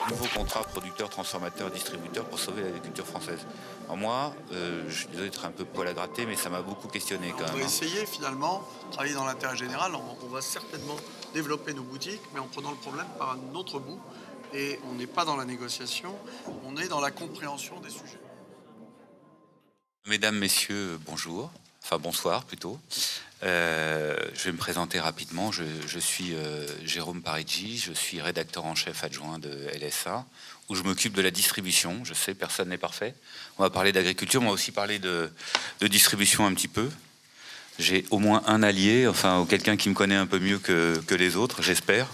Nouveau contrat producteur-transformateur-distributeur pour sauver l'agriculture française. Alors moi, je suis désolé d'être un peu poil à gratter, mais ça m'a beaucoup questionné quand On même. va essayer finalement de travailler dans l'intérêt général. On va certainement développer nos boutiques, mais en prenant le problème par un autre bout. Et on n'est pas dans la négociation, on est dans la compréhension des sujets. Mesdames, messieurs, bonjour. Enfin bonsoir plutôt. Je vais me présenter rapidement. Je suis Jérôme Parigi, je suis rédacteur en chef adjoint de LSA, où je m'occupe de la distribution. Je sais, personne n'est parfait. On va parler d'agriculture, mais on va aussi parler de distribution un petit peu. J'ai au moins un allié, enfin quelqu'un qui me connaît un peu mieux que les autres, j'espère.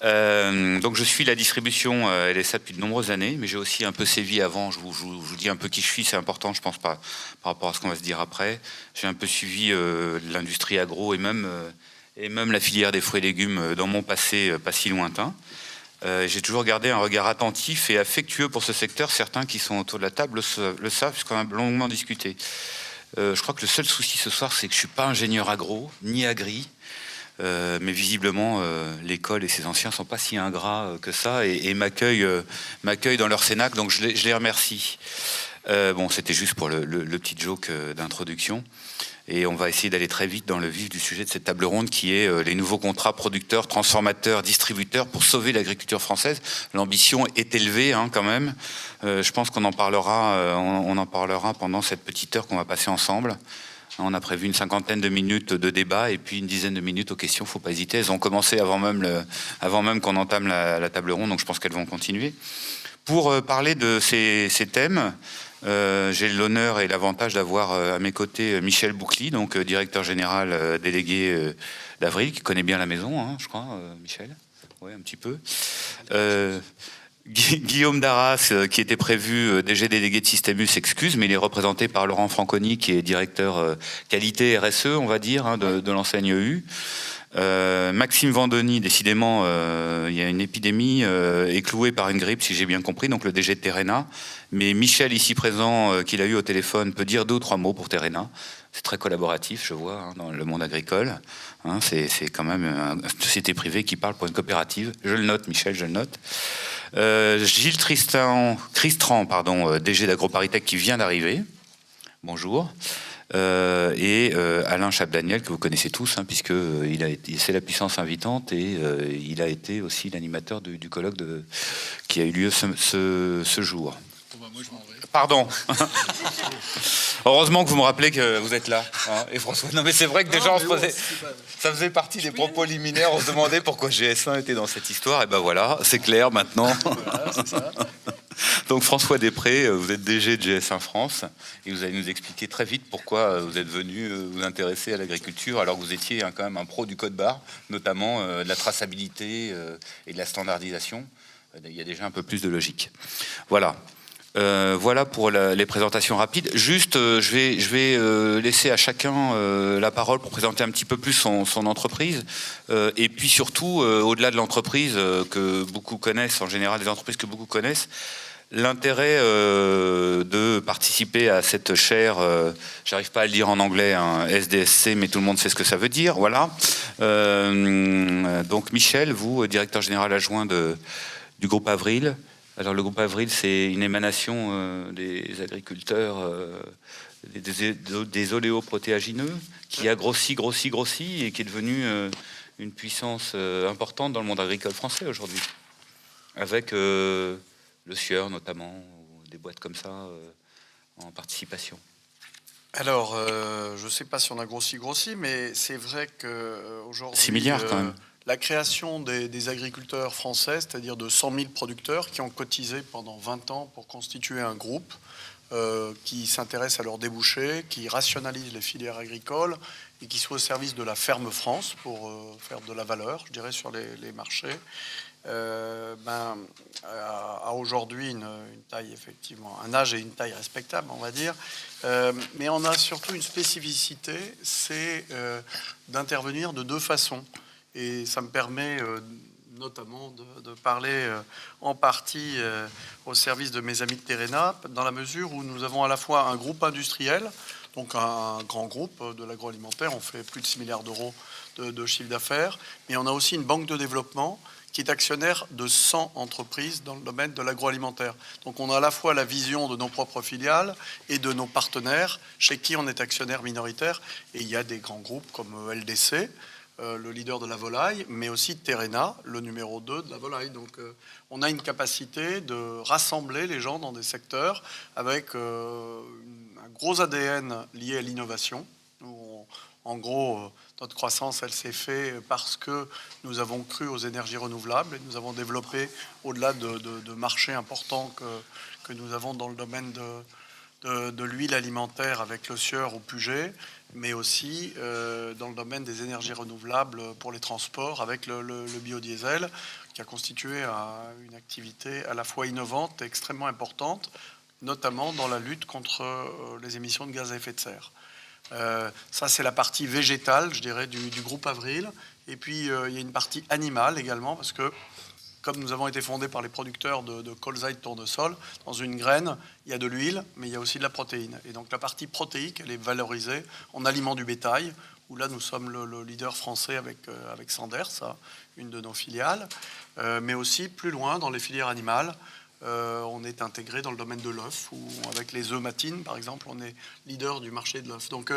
Donc je suis la distribution LSA depuis de nombreuses années, mais j'ai aussi un peu sévi avant. Je vous dis un peu qui je suis, c'est important, je pense, par rapport à ce qu'on va se dire après. J'ai un peu suivi l'industrie agro et même la filière des fruits et légumes dans mon passé pas si lointain. J'ai toujours gardé un regard attentif et affectueux pour ce secteur. Certains qui sont autour de la table le savent, puisqu'on a longuement discuté. Je crois que le seul souci ce soir, c'est que je ne suis pas ingénieur agro, ni agri. Mais visiblement, l'école et ses anciens ne sont pas si ingrats que ça et m'accueillent dans leur cénacle, donc je les remercie. Bon, c'était juste pour le petit joke d'introduction. Et on va essayer d'aller très vite dans le vif du sujet de cette table ronde qui est les nouveaux contrats producteurs, transformateurs, distributeurs pour sauver l'agriculture française. L'ambition est élevée quand même. Je pense qu'on en parlera, on en parlera pendant cette petite heure qu'on va passer ensemble. On a prévu une 50aine de minutes de débat et puis une dizaine de minutes aux questions. Il ne faut pas hésiter. Elles ont commencé avant même qu'on entame la table ronde, donc je pense qu'elles vont continuer. Pour parler de ces thèmes, j'ai l'honneur et l'avantage d'avoir à mes côtés Michel Boucli, donc directeur général délégué d'Avril, qui connaît bien la maison, je crois, Michel. Oui, un petit peu. Guillaume Darras, qui était prévu DG délégué de Systemus, s'excuse, mais il est représenté par Laurent Franconi, qui est directeur qualité RSE, on va dire, de l'enseigne EU. Maxime Vandoni, décidément, il y a une épidémie, est cloué par une grippe, si j'ai bien compris, donc le DG de Terrena. Mais Michel, ici présent, qu'il a eu au téléphone, peut dire 2 ou 3 mots pour Terrena. C'est très collaboratif, je vois, dans le monde agricole. C'est quand même une société privée qui parle pour une coopérative. Je le note, Michel, je le note. Gilles Cristran, DG d'AgroParisTech, qui vient d'arriver. Bonjour. Et Alain Chapdaniel, que vous connaissez tous, puisque c'est la puissance invitante, et il a été aussi l'animateur du colloque qui a eu lieu ce jour. Bon, moi, je m'en vais. Pardon. Heureusement que vous me rappelez que vous êtes là. Et François, non mais c'est vrai que déjà ça faisait partie des propos liminaires. On se demandait pourquoi GS1 était dans cette histoire. Et ben voilà, c'est clair maintenant. Voilà, c'est ça. Donc François Després, vous êtes DG de GS1 France et vous allez nous expliquer très vite pourquoi vous êtes venu vous intéresser à l'agriculture alors que vous étiez quand même un pro du code barre, notamment de la traçabilité et de la standardisation. Il y a déjà un peu plus de logique. Voilà. Voilà pour les présentations rapides. Juste, je vais laisser à chacun la parole pour présenter un petit peu plus son entreprise. Et puis surtout, au-delà de l'entreprise que beaucoup connaissent, en général des entreprises que beaucoup connaissent, l'intérêt de participer à cette chaire, j'arrive pas à le dire en anglais, SDSC, mais tout le monde sait ce que ça veut dire, voilà. Donc Michel, vous, directeur général adjoint du groupe Avril. Alors le groupe Avril, c'est une émanation des agriculteurs, des oléoprotéagineux, qui a grossi et qui est devenu une puissance importante dans le monde agricole français aujourd'hui, avec le Sieur notamment, ou des boîtes comme ça en participation. Alors, je ne sais pas si on a grossi, mais c'est vrai qu'aujourd'hui... 6 milliards quand même. La création des agriculteurs français, c'est-à-dire de 100 000 producteurs qui ont cotisé pendant 20 ans pour constituer un groupe qui s'intéresse à leurs débouchés, qui rationalise les filières agricoles et qui soit au service de la ferme France pour faire de la valeur, je dirais, sur les marchés, a aujourd'hui une taille, effectivement, un âge et une taille respectable, on va dire. Mais on a surtout une spécificité, c'est d'intervenir de 2 façons. Et ça me permet notamment de parler en partie au service de mes amis de Terrena, dans la mesure où nous avons à la fois un groupe industriel, donc un grand groupe de l'agroalimentaire, on fait plus de 6 milliards d'euros de chiffre d'affaires, mais on a aussi une banque de développement qui est actionnaire de 100 entreprises dans le domaine de l'agroalimentaire. Donc on a à la fois la vision de nos propres filiales et de nos partenaires chez qui on est actionnaire minoritaire. Et il y a des grands groupes comme LDC, le leader de la volaille, mais aussi Terena, le numéro 2 de la volaille. Donc on a une capacité de rassembler les gens dans des secteurs avec un gros ADN lié à l'innovation. En gros, notre croissance, elle s'est faite parce que nous avons cru aux énergies renouvelables et nous avons développé, au-delà de marchés importants que nous avons dans le domaine de l'huile alimentaire avec le Sieur ou Puget, mais aussi dans le domaine des énergies renouvelables pour les transports avec le biodiesel, qui a constitué une activité à la fois innovante et extrêmement importante, notamment dans la lutte contre les émissions de gaz à effet de serre. Ça, c'est la partie végétale, je dirais, du groupe Avril. Et puis, il y a une partie animale également, parce que, comme nous avons été fondés par les producteurs de colza et de tournesol, dans une graine, il y a de l'huile, mais il y a aussi de la protéine. Et donc, la partie protéique, elle est valorisée en aliments du bétail, où là, nous sommes le leader français avec Sanders, une de nos filiales, mais aussi plus loin, dans les filières animales. On est intégré dans le domaine de l'œuf, où avec les œufs Matine, par exemple, on est leader du marché de l'œuf. Donc,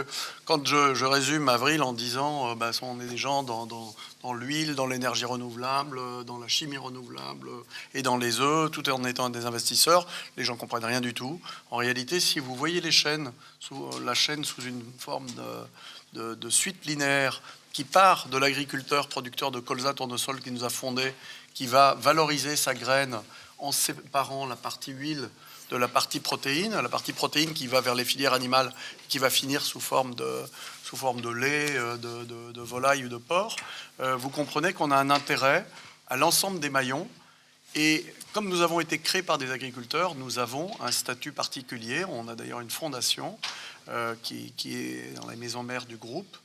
quand je résume Avril en disant on est des gens dans l'huile, dans l'énergie renouvelable, dans la chimie renouvelable et dans les œufs, tout en étant des investisseurs, les gens ne comprennent rien du tout. En réalité, si vous voyez la chaîne sous une forme de suite linéaire qui part de l'agriculteur producteur de colza tournesol qui nous a fondés, qui va valoriser sa graine en séparant la partie huile de la partie protéine qui va vers les filières animales, qui va finir sous forme de lait, de volaille ou de porc, vous comprenez qu'on a un intérêt à l'ensemble des maillons. Et comme nous avons été créés par des agriculteurs, nous avons un statut particulier. On a d'ailleurs une fondation qui est dans la maison mère du groupe.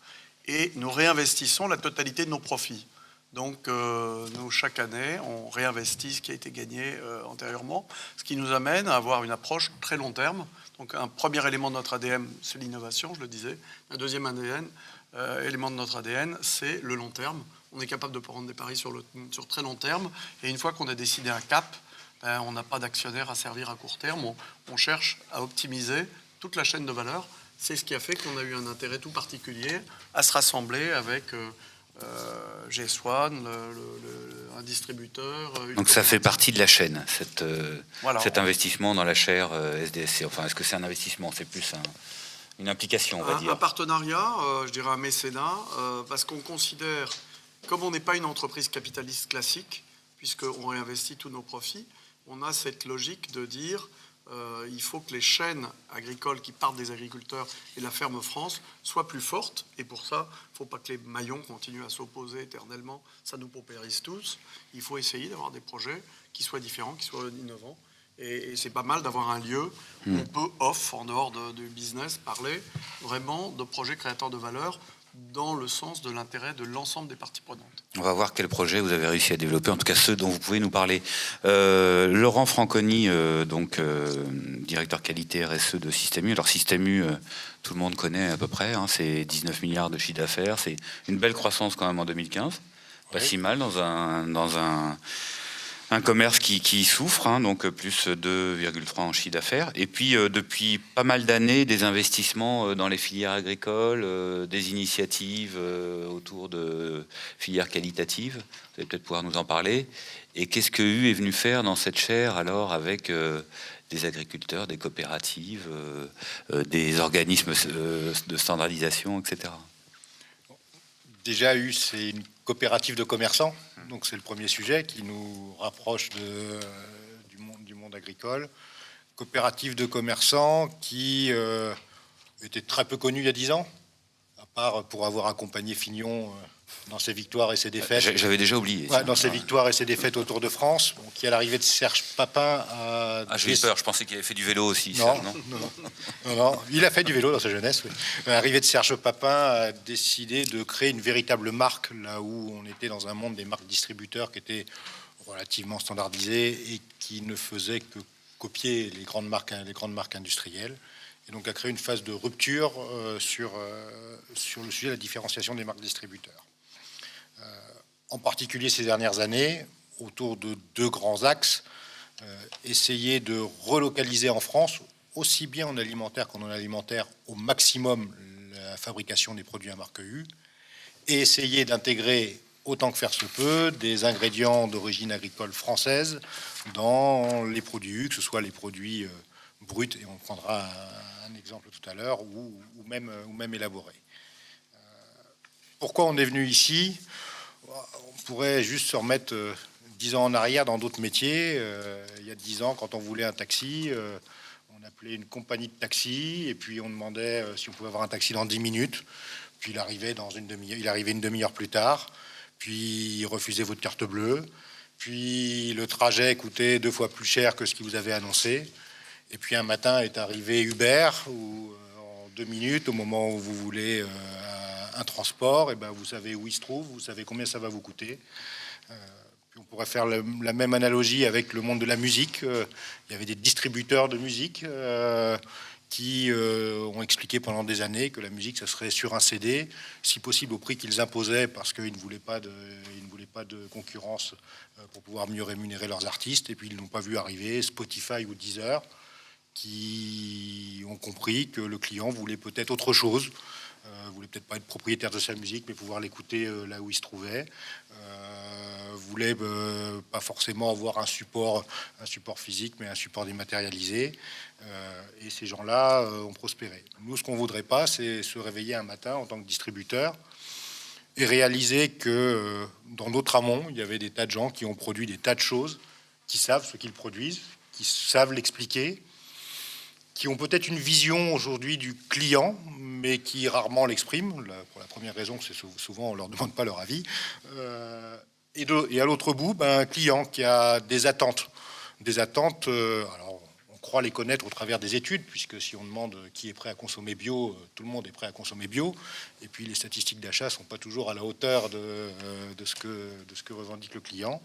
Et nous réinvestissons la totalité de nos profits. Donc, nous, chaque année, on réinvestit ce qui a été gagné antérieurement, ce qui nous amène à avoir une approche très long terme. Donc, un premier élément de notre ADN, c'est l'innovation, je le disais. Un deuxième élément de notre ADN, c'est le long terme. On est capable de prendre des paris sur très long terme. Et une fois qu'on a décidé un cap, on n'a pas d'actionnaire à servir à court terme. On cherche à optimiser toute la chaîne de valeur. C'est ce qui a fait qu'on a eu un intérêt tout particulier à se rassembler avec GS1, un distributeur. Donc ça fait partie de la chaîne, voilà. Cet investissement dans la chaire SDSC. Enfin, est-ce que c'est un investissement? C'est plus une implication, on va dire. Un partenariat, je dirais un mécénat, parce qu'on considère, comme on n'est pas une entreprise capitaliste classique, puisqu'on réinvestit tous nos profits, on a cette logique de dire il faut que les chaînes agricoles qui partent des agriculteurs et la ferme France soient plus fortes. Et pour ça, il ne faut pas que les maillons continuent à s'opposer éternellement. Ça nous paupérise tous. Il faut essayer d'avoir des projets qui soient différents, qui soient innovants. Et c'est pas mal d'avoir un lieu où on peut, en dehors du business, parler vraiment de projets créateurs de valeur dans le sens de l'intérêt de l'ensemble des parties prenantes. On va voir quels projets vous avez réussi à développer, en tout cas ceux dont vous pouvez nous parler. Laurent Franconi, directeur qualité RSE de Système U. Alors Système U, tout le monde connaît à peu près, c'est 19 milliards de chiffre d'affaires, c'est une belle croissance quand même en 2015, pas si mal dans un commerce qui souffre, donc plus 2,3 en chiffre d'affaires. Et puis, depuis pas mal d'années, des investissements dans les filières agricoles, des initiatives autour de filières qualitatives. Vous allez peut-être pouvoir nous en parler. Et qu'est-ce que U est venu faire dans cette chaire, alors, avec des agriculteurs, des coopératives, des organismes de standardisation, etc. Déjà, U, c'est une coopérative de commerçants, donc c'est le premier sujet qui nous rapproche du monde agricole. Coopérative de commerçants qui était très peu connue il y a 10 ans, à part pour avoir accompagné Fignon dans ses victoires et ses défaites. J'avais déjà oublié. Ouais, dans ses victoires et ses défaites au Tour de France, qui à l'arrivée de Serge Papin j'ai eu peur, je pensais qu'il avait fait du vélo aussi. Non, Serge, non, il a fait du vélo dans sa jeunesse. Oui. L'arrivée de Serge Papin a décidé de créer une véritable marque, là où on était dans un monde des marques distributeurs qui étaient relativement standardisées et qui ne faisaient que copier les grandes marques industrielles. Et donc a créé une phase de rupture sur le sujet de la différenciation des marques distributeurs. En particulier ces dernières années, autour de deux grands axes. Essayer de relocaliser en France, aussi bien en alimentaire qu'en non alimentaire, au maximum la fabrication des produits à marque EU, et essayer d'intégrer autant que faire se peut des ingrédients d'origine agricole française dans les produits U, que ce soit les produits bruts, et on prendra un exemple tout à l'heure, ou même élaborés. Pourquoi on est venu ici? On pourrait juste se remettre 10 ans en arrière dans d'autres métiers. Il y a 10 ans, quand on voulait un taxi, on appelait une compagnie de taxi, et puis on demandait si on pouvait avoir un taxi dans 10 minutes. Puis il arrivait une demi-heure plus tard. Puis il refusait votre carte bleue. Puis le trajet coûtait 2 fois plus cher que ce qu'il vous avait annoncé. Et puis un matin est arrivé Uber, où en 2 minutes, au moment où vous voulez un transport, et ben vous savez où il se trouve, vous savez combien ça va vous coûter. Puis on pourrait faire la même analogie avec le monde de la musique. Il y avait des distributeurs de musique qui ont expliqué pendant des années que la musique, ça serait sur un CD, si possible au prix qu'ils imposaient, parce qu'ils ne voulaient pas de concurrence pour pouvoir mieux rémunérer leurs artistes. Et puis ils n'ont pas vu arriver Spotify ou Deezer, qui ont compris que le client voulait peut-être autre chose, voulait peut-être pas être propriétaire de sa musique, mais pouvoir l'écouter là où il se trouvait. Voulait pas forcément avoir un support physique, mais un support dématérialisé. Et ces gens-là ont prospéré. Nous, ce qu'on voudrait pas, c'est se réveiller un matin en tant que distributeur et réaliser que dans notre amont, il y avait des tas de gens qui ont produit des tas de choses, qui savent ce qu'ils produisent, qui savent l'expliquer, qui ont peut-être une vision aujourd'hui du client, mais qui rarement l'expriment. Pour la première raison, c'est souvent on leur demande pas leur avis. Et à l'autre bout, un client qui a des attentes. Alors, on croit les connaître au travers des études, puisque si on demande qui est prêt à consommer bio, tout le monde est prêt à consommer bio. Et puis les statistiques d'achat sont pas toujours à la hauteur de ce que revendique le client.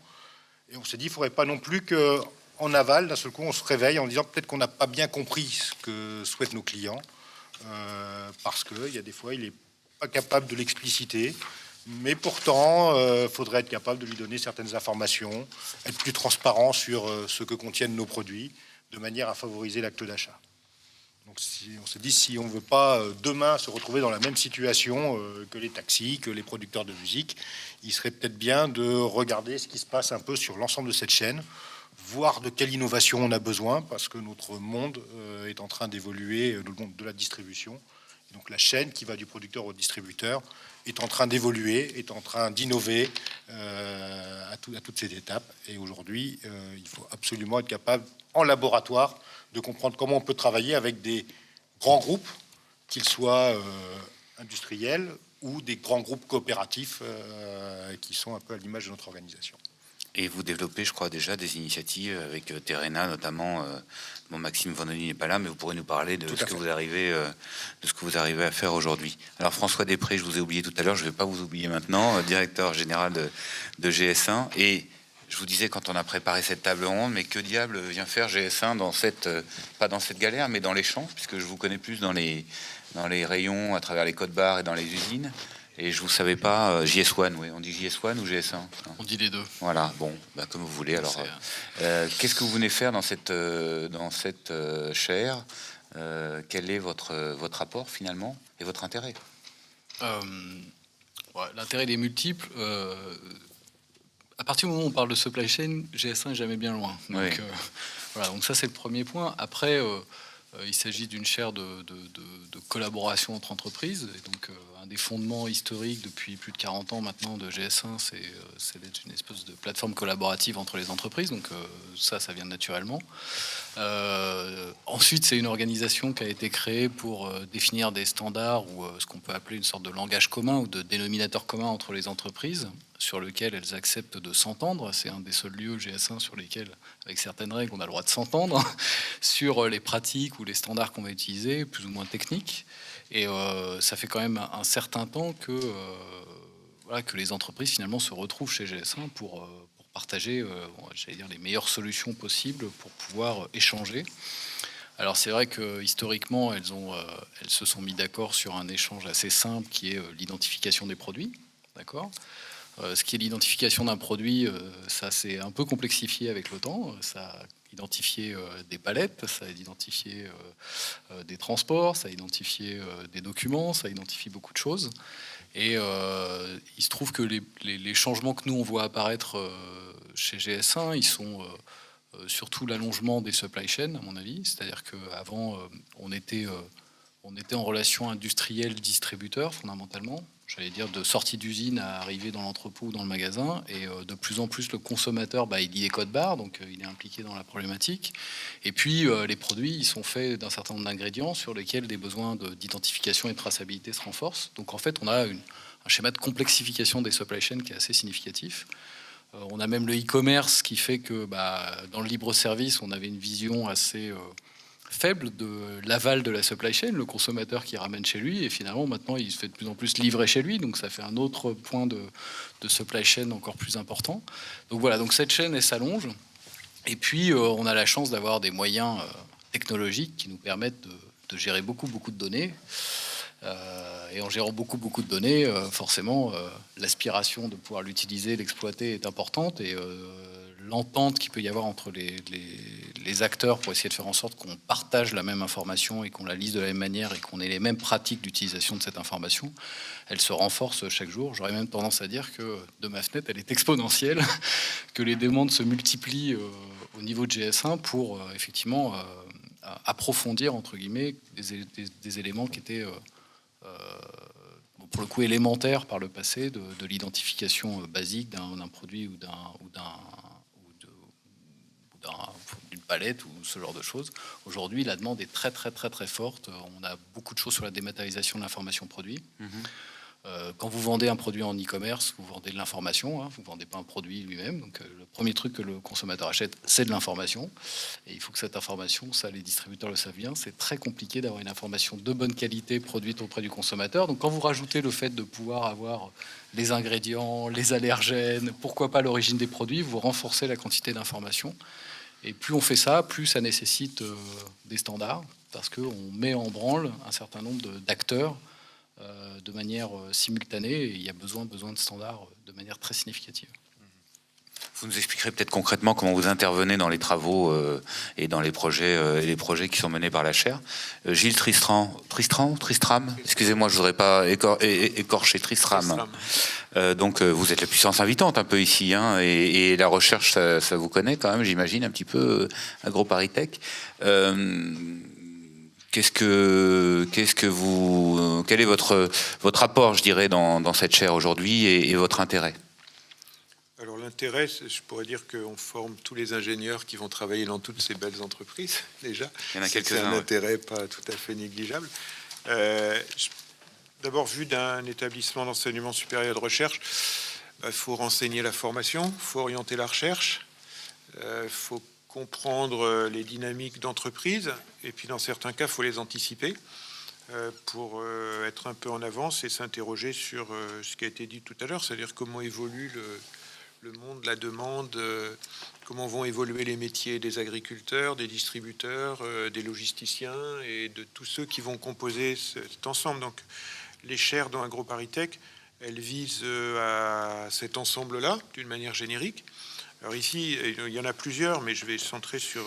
Et on s'est dit, il ne faudrait pas non plus qu'en aval, d'un seul coup, on se réveille en disant peut-être qu'on n'a pas bien compris ce que souhaitent nos clients, parce qu'il y a des fois, il n'est pas capable de l'expliciter. Mais pourtant, faudrait être capable de lui donner certaines informations, être plus transparent sur ce que contiennent nos produits, de manière à favoriser l'acte d'achat. Donc on s'est dit, si on ne veut pas demain se retrouver dans la même situation que les taxis, que les producteurs de musique, il serait peut-être bien de regarder ce qui se passe un peu sur l'ensemble de cette chaîne, voir de quelle innovation on a besoin, parce que notre monde est en train d'évoluer, le monde de la distribution. Et donc la chaîne qui va du producteur au distributeur est en train d'évoluer, est en train d'innover à toutes ces étapes. Et aujourd'hui, il faut absolument être capable, en laboratoire, de comprendre comment on peut travailler avec des grands groupes, qu'ils soient industriels ou des grands groupes coopératifs qui sont un peu à l'image de notre organisation. Et vous développez, je crois, déjà des initiatives avec Terena, notamment. Bon, Maxime Vandoni n'est pas là, mais vous pourrez nous parler de ce que vous arrivez à faire aujourd'hui. Alors, François Després, je vous ai oublié tout à l'heure, je ne vais pas vous oublier maintenant, directeur général de GS1. Et je vous disais quand on a préparé cette table ronde, mais que diable vient faire GS1 dans pas dans cette galère, mais dans les champs, puisque je vous connais plus dans les rayons, à travers les codes barres et dans les usines. Et je vous savais pas, JS1, oui, on dit JS1 ou GS1? On dit les deux. Voilà, bon, comme vous voulez. Alors, qu'est-ce que vous venez faire dans cette chaire? Quel est votre apport finalement et votre intérêt? L'intérêt des multiples. À partir du moment où on parle de supply chain, GS1 est jamais bien loin. Donc, oui. Voilà, donc ça c'est le premier point. Après, il s'agit d'une chaire de collaboration entre entreprises. Et donc, un des fondements historiques depuis plus de 40 ans maintenant de GS1, c'est d'être une espèce de plateforme collaborative entre les entreprises. Donc, ça vient naturellement. Ensuite, c'est une organisation qui a été créée pour définir des standards ou ce qu'on peut appeler une sorte de langage commun ou de dénominateur commun entre les entreprises, sur lequel elles acceptent de s'entendre. C'est un des seuls lieux GS1 sur lesquels, avec certaines règles, on a le droit de s'entendre sur les pratiques ou les standards qu'on va utiliser, plus ou moins techniques. Et ça fait quand même un certain temps que les entreprises finalement se retrouvent chez GS1 pour partager, j'allais dire, les meilleures solutions possibles pour pouvoir échanger. Alors c'est vrai que historiquement, elles se sont mis d'accord sur un échange assez simple qui est l'identification des produits, d'accord. Ce qui est l'identification d'un produit, ça s'est un peu complexifié avec le temps. Ça a identifié des palettes, ça a identifié des transports, ça a identifié des documents, ça identifie beaucoup de choses. Et il se trouve que les changements que nous, on voit apparaître chez GS1, ils sont surtout l'allongement des supply chains, à mon avis. C'est-à-dire qu'avant, on était en relation industrielle-distributeur, fondamentalement. J'allais dire de sortie d'usine à arriver dans l'entrepôt ou dans le magasin. Et de plus en plus, le consommateur, il lit les codes barres, donc il est impliqué dans la problématique. Et puis, les produits, ils sont faits d'un certain nombre d'ingrédients sur lesquels des besoins d'identification et de traçabilité se renforcent. Donc, en fait, on a un schéma de complexification des supply chains qui est assez significatif. On a même le e-commerce qui fait que dans le libre-service, on avait une vision assez faible de l'aval de la supply chain, le consommateur qui ramène chez lui, et finalement maintenant il se fait de plus en plus livrer chez lui, donc ça fait un autre point de supply chain encore plus important. Donc voilà, donc cette chaîne elle s'allonge, et puis on a la chance d'avoir des moyens technologiques qui nous permettent de gérer beaucoup de données. Et en gérant beaucoup de données, forcément, l'aspiration de pouvoir l'utiliser, l'exploiter est importante, et l'entente qu'il peut y avoir entre les acteurs pour essayer de faire en sorte qu'on partage la même information et qu'on la lise de la même manière et qu'on ait les mêmes pratiques d'utilisation de cette information, elle se renforce chaque jour. J'aurais même tendance à dire que de ma fenêtre, elle est exponentielle, que les demandes se multiplient au niveau de GS1 pour effectivement approfondir, entre guillemets, des éléments qui étaient pour le coup élémentaire par le passé de l'identification basique d'un produit ou d'une palette ou ce genre de choses. Aujourd'hui, la demande est très forte. On a beaucoup de choses sur la dématérialisation de l'information produit. Quand vous vendez un produit en e-commerce, vous vendez de l'information, vous ne vendez pas un produit lui-même. Donc le premier truc que le consommateur achète, c'est de l'information. Et il faut que cette information, ça les distributeurs le savent bien, c'est très compliqué d'avoir une information de bonne qualité produite auprès du consommateur. Donc quand vous rajoutez le fait de pouvoir avoir les ingrédients, les allergènes, pourquoi pas l'origine des produits, vous renforcez la quantité d'informations. Et plus on fait ça, plus ça nécessite des standards, parce qu'on met en branle un certain nombre d'acteurs de manière simultanée, et il y a besoin de standards de manière très significative. Vous nous expliquerez peut-être concrètement comment vous intervenez dans les travaux et dans les projets qui sont menés par la chaire. Gilles Tristram, excusez-moi, je voudrais pas écorcher Tristram. Donc vous êtes la puissance invitante un peu ici, et la recherche, ça vous connaît quand même, j'imagine, un petit peu, AgroParisTech. Quel est votre apport, je dirais, dans cette chaire aujourd'hui et votre intérêt? Alors l'intérêt, je pourrais dire qu'on forme tous les ingénieurs qui vont travailler dans toutes ces belles entreprises, déjà. Il y en a quelques-uns. C'est un intérêt pas tout à fait négligeable. D'abord, vu d'un établissement d'enseignement supérieur de recherche, il faut renseigner la formation, il faut orienter la recherche, il faut comprendre les dynamiques d'entreprise, et puis dans certains cas, il faut les anticiper pour être un peu en avance et s'interroger sur ce qui a été dit tout à l'heure, c'est-à-dire comment évolue le monde, la demande, comment vont évoluer les métiers des agriculteurs, des distributeurs, des logisticiens et de tous ceux qui vont composer cet ensemble. Donc les chaires dans AgroParisTech, elles visent à cet ensemble-là d'une manière générique. Alors ici, il y en a plusieurs, mais je vais centrer sur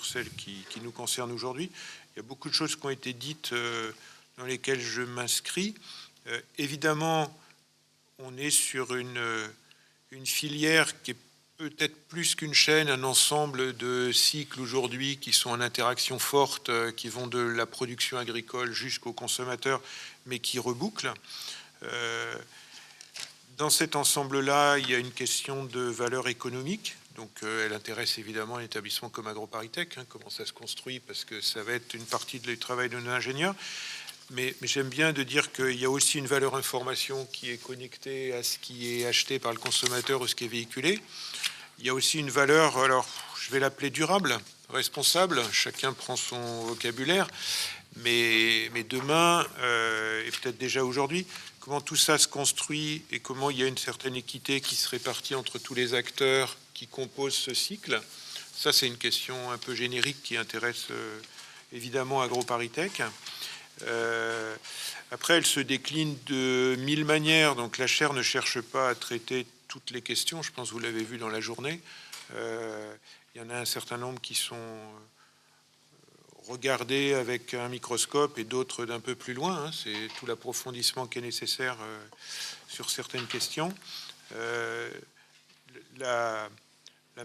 celle qui nous concerne aujourd'hui. Il y a beaucoup de choses qui ont été dites dans lesquelles je m'inscris. Évidemment, on est sur une filière qui est peut-être plus qu'une chaîne, un ensemble de cycles aujourd'hui qui sont en interaction forte, qui vont de la production agricole jusqu'au consommateur, mais qui rebouclent. Dans cet ensemble-là, il y a une question de valeur économique. Donc, elle intéresse évidemment un établissement comme AgroParisTech, comment ça se construit, parce que ça va être une partie du travail de nos ingénieurs. Mais j'aime bien de dire qu'il y a aussi une valeur information qui est connectée à ce qui est acheté par le consommateur ou ce qui est véhiculé. Il y a aussi une valeur, alors je vais l'appeler durable, responsable, chacun prend son vocabulaire, mais demain, et peut-être déjà aujourd'hui, comment tout ça se construit et comment il y a une certaine équité qui se répartit entre tous les acteurs qui composent ce cycle. Ça, c'est une question un peu générique qui intéresse évidemment AgroParisTech. Après, elle se décline de 1000 manières. Donc la chaire ne cherche pas à traiter toutes les questions. Je pense que vous l'avez vu dans la journée. Il y en a un certain nombre qui sont regardées avec un microscope et d'autres d'un peu plus loin. Hein. C'est tout l'approfondissement qui est nécessaire sur certaines questions. La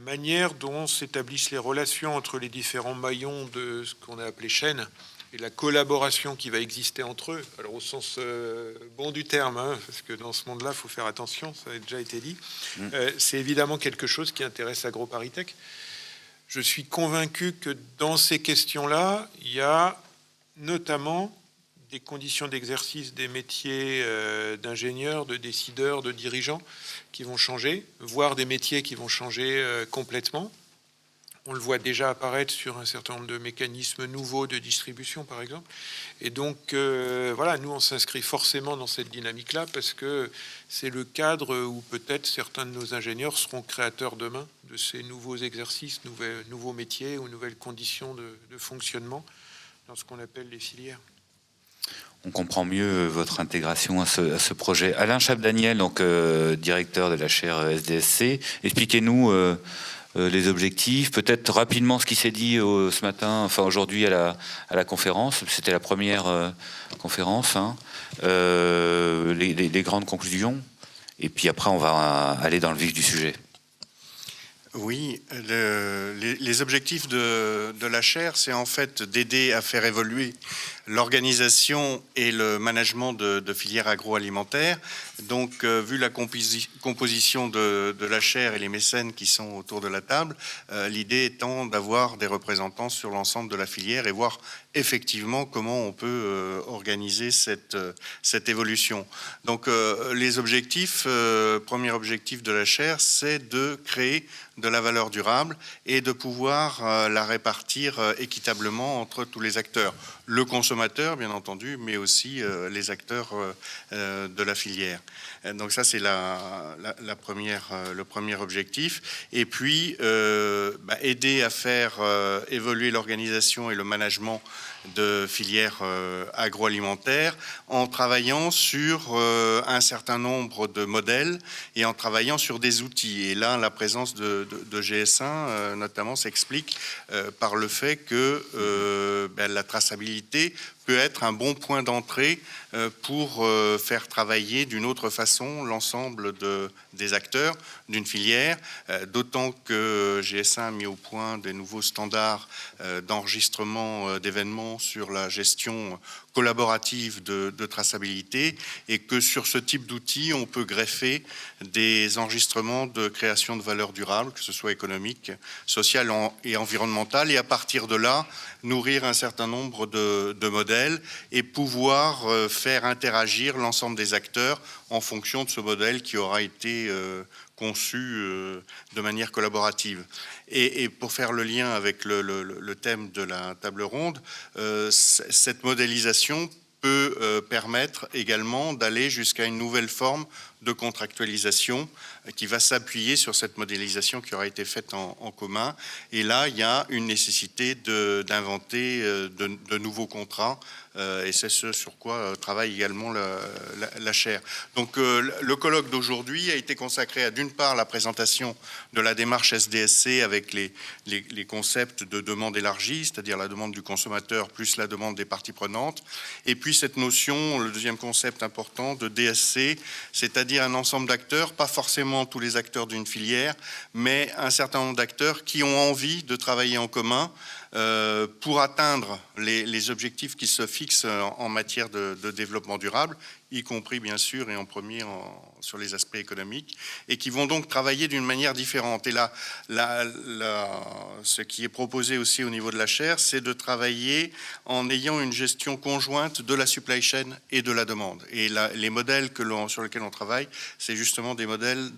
manière dont s'établissent les relations entre les différents maillons de ce qu'on a appelé chaîne et la collaboration qui va exister entre eux, alors au sens bon du terme, hein, parce que dans ce monde-là, il faut faire attention, ça a déjà été dit, c'est évidemment quelque chose qui intéresse AgroParisTech. Je suis convaincu que dans ces questions-là, il y a notamment des conditions d'exercice des métiers d'ingénieurs, de décideurs, de dirigeants qui vont changer, voire des métiers qui vont changer complètement. On le voit déjà apparaître sur un certain nombre de mécanismes nouveaux de distribution, par exemple. Et donc, voilà, nous, on s'inscrit forcément dans cette dynamique-là parce que c'est le cadre où peut-être certains de nos ingénieurs seront créateurs demain de ces nouveaux exercices, nouveaux métiers ou nouvelles conditions de fonctionnement dans ce qu'on appelle les filières. On comprend mieux votre intégration à ce projet. Alain Chapdaniel, donc directeur de la chaire SDSC, expliquez-nous les objectifs, peut-être rapidement ce qui s'est dit ce matin, enfin aujourd'hui à la conférence. C'était la première conférence, hein. Les grandes conclusions. Et puis après, on va aller dans le vif du sujet. Oui, les objectifs de la chaire, c'est en fait d'aider à faire évoluer l'organisation et le management de filières agroalimentaires. Donc, vu la composition de la chaire et les mécènes qui sont autour de la table, l'idée étant d'avoir des représentants sur l'ensemble de la filière et voir effectivement comment on peut organiser cette évolution. Donc, les objectifs, premier objectif de la chaire, c'est de créer de la valeur durable et de pouvoir la répartir équitablement entre tous les acteurs. Le consommateur, bien entendu, mais aussi les acteurs de la filière. Donc ça, c'est le premier objectif. Et puis, aider à faire évoluer l'organisation et le management de filières agroalimentaires en travaillant sur un certain nombre de modèles et en travaillant sur des outils. Et là, la présence de GS1, notamment, s'explique par le fait que la traçabilité peut être un bon point d'entrée pour faire travailler d'une autre façon l'ensemble des acteurs d'une filière, d'autant que GS1 a mis au point des nouveaux standards d'enregistrement d'événements sur la gestion collaborative de traçabilité et que sur ce type d'outils, on peut greffer des enregistrements de création de valeur durable, que ce soit économique, sociale et environnementale, et à partir de là, nourrir un certain nombre de modèles et pouvoir faire interagir l'ensemble des acteurs en fonction de ce modèle qui aura été conçu de manière collaborative. Et pour faire le lien avec le thème de la table ronde, cette modélisation peut permettre également d'aller jusqu'à une nouvelle forme de contractualisation qui va s'appuyer sur cette modélisation qui aura été faite en commun. Et là, il y a une nécessité d'inventer de nouveaux contrats et c'est ce sur quoi travaille également la chaire. Donc le colloque d'aujourd'hui a été consacré à d'une part la présentation de la démarche SDSC avec les concepts de demande élargie, c'est-à-dire la demande du consommateur plus la demande des parties prenantes, et puis cette notion, le deuxième concept important de DSC, c'est-à-dire un ensemble d'acteurs, pas forcément tous les acteurs d'une filière, mais un certain nombre d'acteurs qui ont envie de travailler en commun pour atteindre les objectifs qui se fixent en matière de développement durable, y compris bien sûr et en premier sur les aspects économiques, et qui vont donc travailler d'une manière différente. Et là, ce qui est proposé aussi au niveau de la chaire, c'est de travailler en ayant une gestion conjointe de la supply chain et de la demande. Et les modèles sur lesquels on travaille, c'est justement des modèles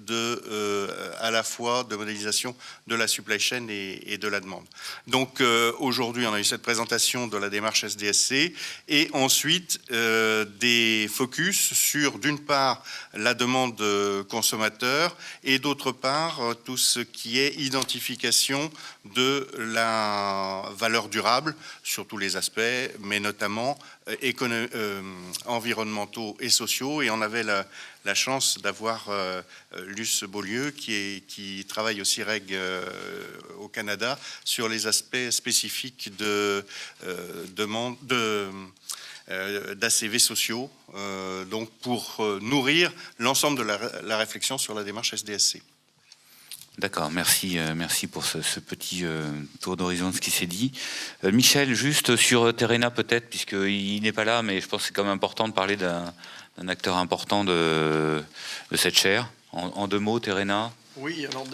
à la fois de modélisation de la supply chain et de la demande. Donc aujourd'hui, on a eu cette présentation de la démarche SDSC et ensuite des focus sur d'une part la demande consommateur et d'autre part tout ce qui est identification de la valeurs durables sur tous les aspects, mais notamment environnementaux et sociaux. Et on avait la chance d'avoir Luce Beaulieu qui travaille au CIREG au Canada sur les aspects spécifiques d'ACV sociaux, donc pour nourrir l'ensemble de la réflexion sur la démarche SDSC. D'accord, merci pour ce petit tour d'horizon de ce qui s'est dit. Michel, juste sur Terena peut-être, puisqu'il n'est pas là, mais je pense que c'est quand même important de parler d'un acteur important de cette chaire. En 2 mots, Terena. Oui, alors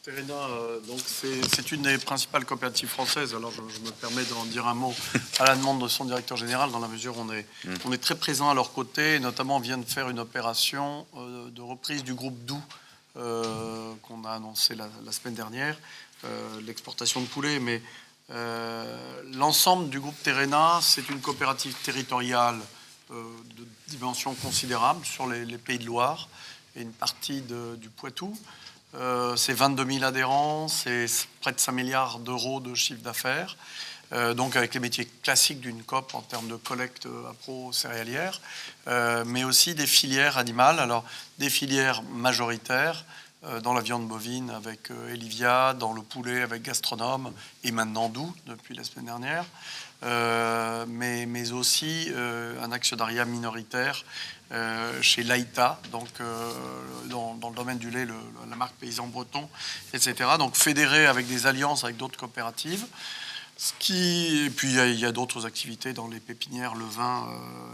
Terena, donc c'est une des principales coopératives françaises. Alors je me permets d'en dire un mot à la demande de son directeur général, dans la mesure où on est très présent à leur côté. Notamment, on vient de faire une opération de reprise du groupe Doux qu'on a annoncé la semaine dernière, l'exportation de poulet. Mais l'ensemble du groupe Terena, c'est une coopérative territoriale de dimension considérable sur les Pays de Loire et une partie du Poitou. C'est 22 000 adhérents, c'est près de 5 milliards d'euros de chiffre d'affaires, donc avec les métiers classiques d'une coop en termes de collecte appro-céréalière, mais aussi des filières animales, alors des filières majoritaires dans la viande bovine avec Elivia, dans le poulet avec Gastronome et maintenant Doux depuis la semaine dernière, mais aussi un actionnariat minoritaire chez Laïta, donc dans le domaine du lait, la marque Paysan Breton, etc. Donc fédéré avec des alliances avec d'autres coopératives. Et puis il y a d'autres activités dans les pépinières, le vin,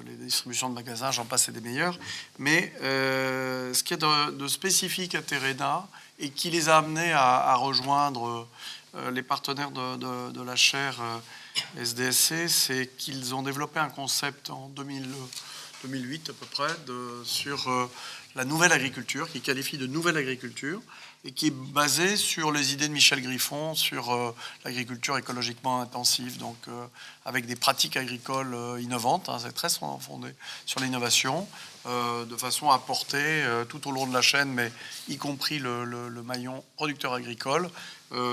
les distributions de magasins, j'en passe et des meilleurs. Mais ce qui est de spécifique à Terena et qui les a amenés à rejoindre les partenaires de la chaire SDSC, c'est qu'ils ont développé un concept en 2008 à peu près sur la nouvelle agriculture, qui qualifie de nouvelle agriculture et qui est basée sur les idées de Michel Griffon sur l'agriculture écologiquement intensive, donc avec des pratiques agricoles innovantes, hein, c'est très fondé sur l'innovation, de façon à porter tout au long de la chaîne, mais y compris le maillon producteur agricole,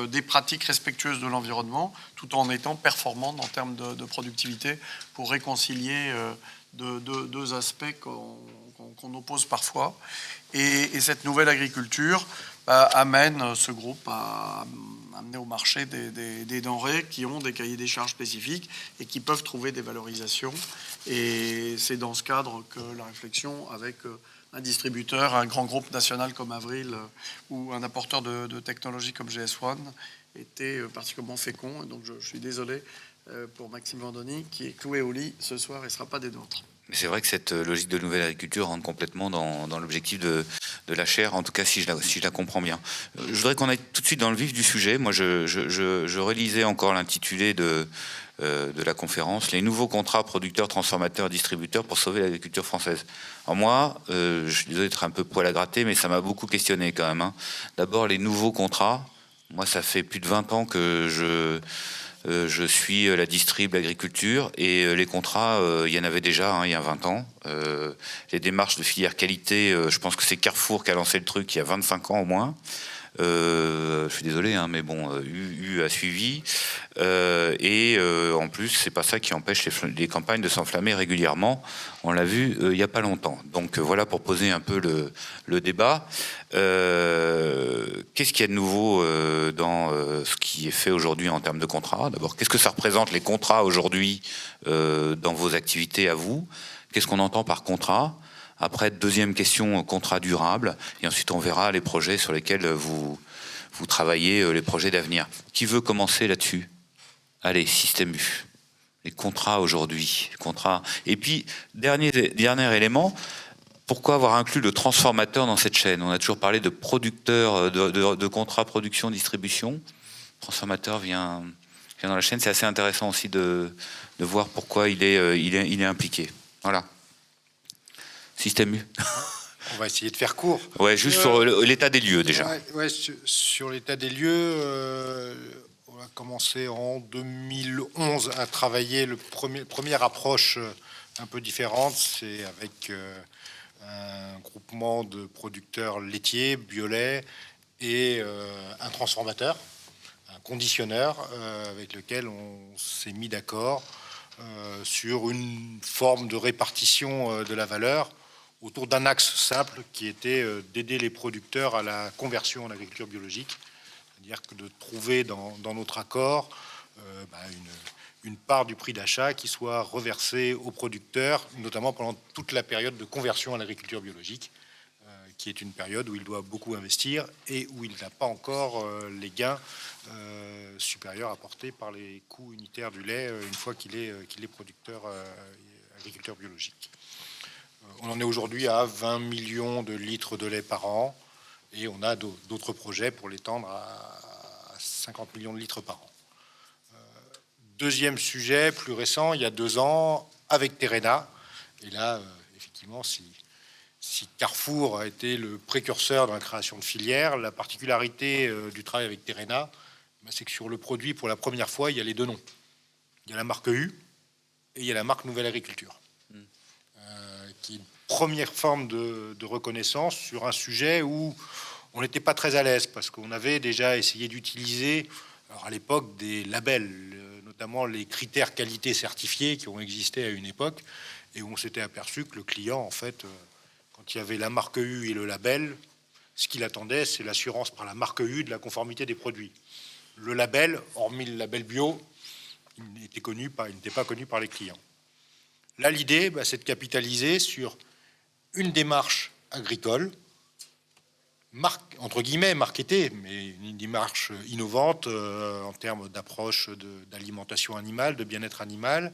des pratiques respectueuses de l'environnement, tout en étant performantes en termes de productivité pour réconcilier deux aspects qu'on oppose parfois. Et cette nouvelle agriculture amène ce groupe à amener au marché des denrées qui ont des cahiers des charges spécifiques et qui peuvent trouver des valorisations. Et c'est dans ce cadre que la réflexion avec un distributeur, un grand groupe national comme Avril ou un apporteur de technologie comme GS1 était particulièrement fécond. Et donc je suis désolé pour Maxime Vendoni qui est cloué au lit ce soir et ne sera pas des nôtres. Mais c'est vrai que cette logique de nouvelle agriculture rentre complètement dans l'objectif de la chaire, en tout cas si je la comprends bien. Je voudrais qu'on aille tout de suite dans le vif du sujet. Moi, je relisais encore l'intitulé de la conférence, les nouveaux contrats producteurs, transformateurs, distributeurs pour sauver l'agriculture française. Alors moi, je suis désolé d'être un peu poil à gratter, mais ça m'a beaucoup questionné quand même. D'abord, les nouveaux contrats. Moi, ça fait plus de 20 ans que je suis la distrib, l'agriculture, et les contrats, il y en avait déjà il y a 20 ans. Les démarches de filière qualité, je pense que c'est Carrefour qui a lancé le truc il y a 25 ans au moins. Je suis désolé, mais bon, U a suivi. En plus, c'est pas ça qui empêche les campagnes de s'enflammer régulièrement. On l'a vu il n'y a pas longtemps. Donc voilà pour poser un peu le débat. Qu'est-ce qu'il y a de nouveau dans ce qui est fait aujourd'hui en termes de contrats? D'abord, qu'est-ce que ça représente les contrats aujourd'hui dans vos activités à vous? Qu'est-ce qu'on entend par contrat? Après, deuxième question, contrat durable. Et ensuite, on verra les projets sur lesquels vous travaillez, les projets d'avenir. Qui veut commencer là-dessus? Allez, Système U. Les contrats aujourd'hui. Et puis, dernier élément, pourquoi avoir inclus le transformateur dans cette chaîne? On a toujours parlé de producteur, de contrat production-distribution. Transformateur vient dans la chaîne. C'est assez intéressant aussi de voir pourquoi il est impliqué. Voilà. Système U. On va essayer de faire court. Ouais, juste sur l'état des lieux déjà. Ouais, sur l'état des lieux, on a commencé en 2011 à travailler première approche un peu différente. C'est avec un groupement de producteurs laitiers, Biolay, et un transformateur un conditionneur avec lequel on s'est mis d'accord sur une forme de répartition de la valeur autour d'un axe simple qui était d'aider les producteurs à la conversion en agriculture biologique, c'est-à-dire que de trouver dans notre accord une part du prix d'achat qui soit reversée aux producteurs, notamment pendant toute la période de conversion à l'agriculture biologique, qui est une période où il doit beaucoup investir et où il n'a pas encore les gains supérieurs apportés par les coûts unitaires du lait une fois qu'il est producteur agriculteur biologique. On en est aujourd'hui à 20 millions de litres de lait par an et on a d'autres projets pour l'étendre à 50 millions de litres par an. Deuxième sujet, plus récent, il y a 2 ans, avec Terrena. Et là, effectivement, si Carrefour a été le précurseur dans la création de filières, la particularité du travail avec Terrena, c'est que sur le produit, pour la première fois, il y a les 2 noms. Il y a la marque U et il y a la marque Nouvelle Agriculture, qui est une première forme de reconnaissance sur un sujet où on n'était pas très à l'aise, parce qu'on avait déjà essayé d'utiliser, alors à l'époque, des labels, notamment les critères qualité certifiés qui ont existé à une époque, et où on s'était aperçu que le client, en fait, quand il y avait la marque U et le label, ce qu'il attendait, c'est l'assurance par la marque U de la conformité des produits. Le label, hormis le label bio, il n'était pas connu par les clients. Là, l'idée, c'est de capitaliser sur une démarche agricole, entre guillemets marketée, mais une démarche innovante en termes d'approche d'alimentation animale, de bien-être animal,